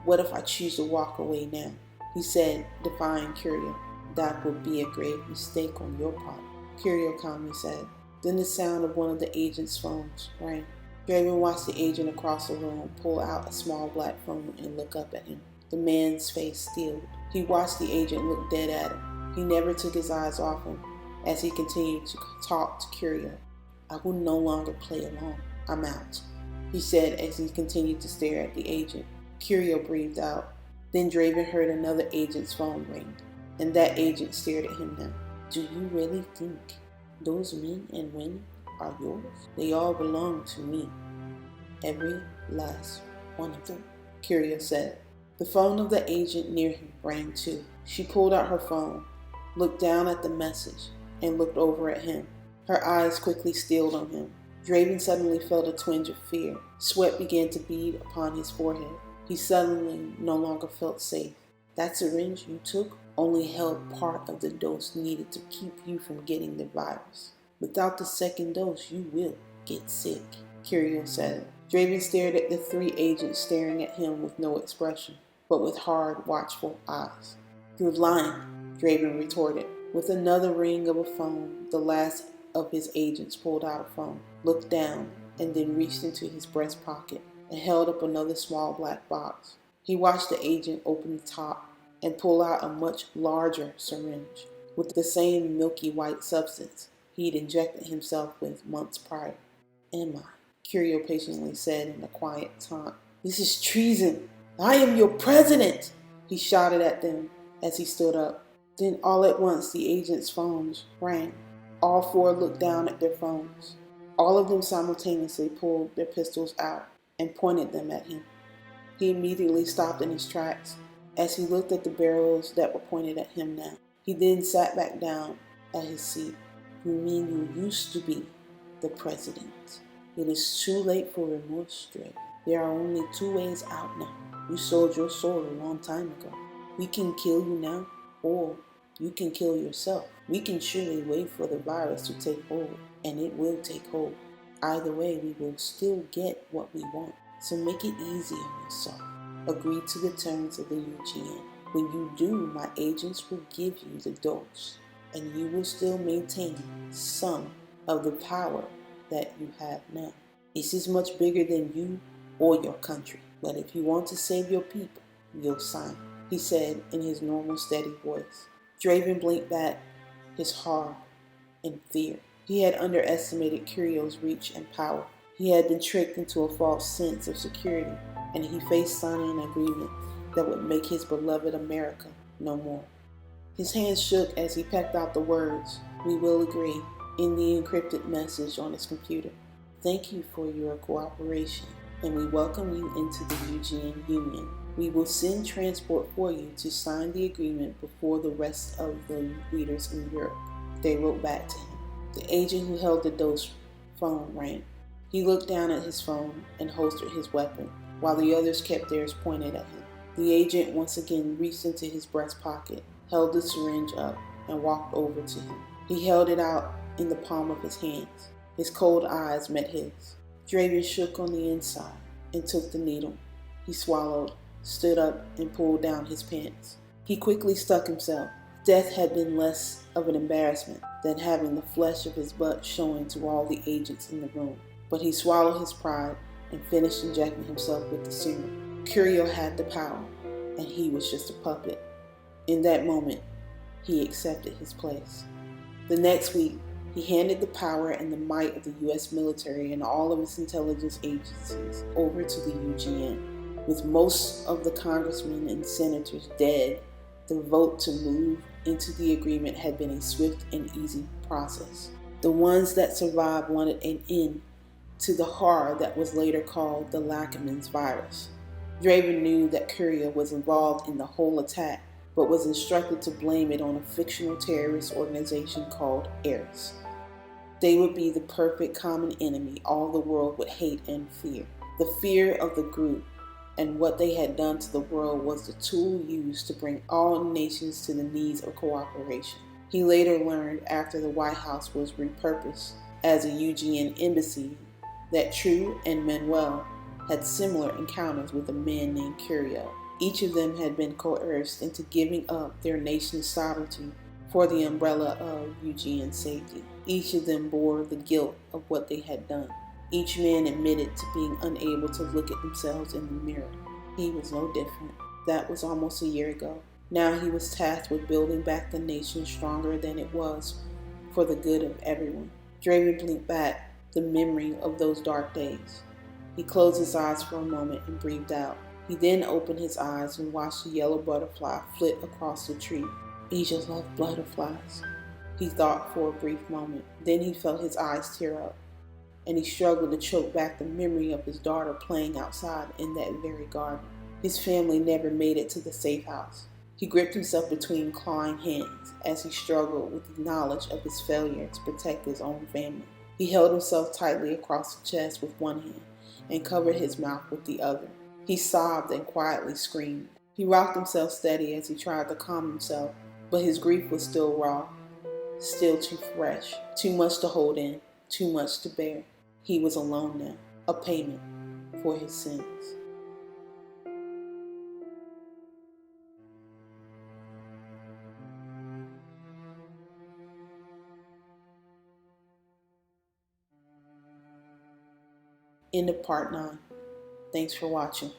What if I choose to walk away now?" he said, defying Curio. "That would be a grave mistake on your part," Curio calmly said. Then the sound of one of the agent's phones rang. Draven watched the agent across the room pull out a small black phone and look up at him. The man's face stilled. He watched the agent look dead at him. He never took his eyes off him as he continued to talk to Curio. "I will no longer play along. I'm out," he said as he continued to stare at the agent. Curio breathed out. Then Draven heard another agent's phone ring, and that agent stared at him now. "Do you really think those men and women are yours? They all belong to me. Every last one of them," Curio said. The phone of the agent near him rang too. She pulled out her phone, looked down at the message, and looked over at him. Her eyes quickly stilled on him. Draven suddenly felt a twinge of fear. Sweat began to bead upon his forehead. He suddenly no longer felt safe. "That syringe you took only held part of the dose needed to keep you from getting the virus. Without the second dose, you will get sick," Curio said. Draven stared at the 3 agents staring at him with no expression, but with hard, watchful eyes. "You're lying," Draven retorted. With another ring of a phone, the last of his agents pulled out a phone, looked down, and then reached into his breast pocket and held up another small black box. He watched the agent open the top and pull out a much larger syringe with the same milky white substance he'd injected himself with months prior. "Emma," Curio patiently said in a quiet taunt. "This is treason. I am your president," he shouted at them as he stood up. Then all at once the agents' phones rang. All 4 looked down at their phones. All of them simultaneously pulled their pistols out and pointed them at him. He immediately stopped in his tracks as he looked at the barrels that were pointed at him now. He then sat back down at his seat. "You mean you used to be the president? It is too late for remorse, Drake. There are only 2 ways out now. You sold your soul a long time ago. We can kill you now, or you can kill yourself. We can surely wait for the virus to take hold, and it will take hold. Either way, we will still get what we want. So make it easy on yourself. Agree to the terms of the UGN. When you do, my agents will give you the dose, and you will still maintain some of the power that you have now. This is much bigger than you or your country, but if you want to save your people, you'll sign," he said in his normal steady voice. Draven blinked back, his heart in fear. He had underestimated Curio's reach and power. He had been tricked into a false sense of security, and he faced signing an agreement that would make his beloved America no more. His hands shook as he pecked out the words, We will agree, in the encrypted message on his computer. Thank you for your cooperation, and we welcome you into the UGN Union. We will send transport for you to sign the agreement before the rest of the leaders in Europe. They wrote back to him. The agent who held the dose phone rang. He looked down at his phone and holstered his weapon, while the others kept theirs pointed at him. The agent once again reached into his breast pocket, held the syringe up, and walked over to him. He held it out in the palm of his hands. His cold eyes met his. Draven shook on the inside and took the needle. He swallowed, stood up, and pulled down his pants. He quickly stuck himself. Death had been less of an embarrassment than having the flesh of his butt showing to all the agents in the room. But he swallowed his pride and finished injecting himself with the serum. Curio had the power, and he was just a puppet. In that moment, he accepted his place. The next week, he handed the power and the might of the U.S. military and all of its intelligence agencies over to the UGN. With most of the congressmen and senators dead, the vote to move into the agreement had been a swift and easy process. The ones that survived wanted an end to the horror that was later called the Lackerman's virus. Draven knew that Curio was involved in the whole attack, but was instructed to blame it on a fictional terrorist organization called Eris. They would be the perfect common enemy all the world would hate and fear. The fear of the group and what they had done to the world was the tool used to bring all nations to the needs of cooperation. He later learned, after the White House was repurposed as a UGN embassy, that True and Manuel had similar encounters with a man named Curio. Each of them had been coerced into giving up their nation's sovereignty for the umbrella of UGN safety. Each of them bore the guilt of what they had done. Each man admitted to being unable to look at themselves in the mirror. He was no different. That was almost a year ago. Now he was tasked with building back the nation stronger than it was for the good of everyone. Draven blinked back the memory of those dark days. He closed his eyes for a moment and breathed out. He then opened his eyes and watched a yellow butterfly flit across the tree. He just loved butterflies, he thought for a brief moment. Then he felt his eyes tear up, and he struggled to choke back the memory of his daughter playing outside in that very garden. His family never made it to the safe house. He gripped himself between clawing hands as he struggled with the knowledge of his failure to protect his own family. He held himself tightly across the chest with one hand and covered his mouth with the other. He sobbed and quietly screamed. He rocked himself steady as he tried to calm himself, but his grief was still raw, still too fresh, too much to hold in, too much to bear. He was alone now, a payment for his sins. End of part 9. Thanks for watching.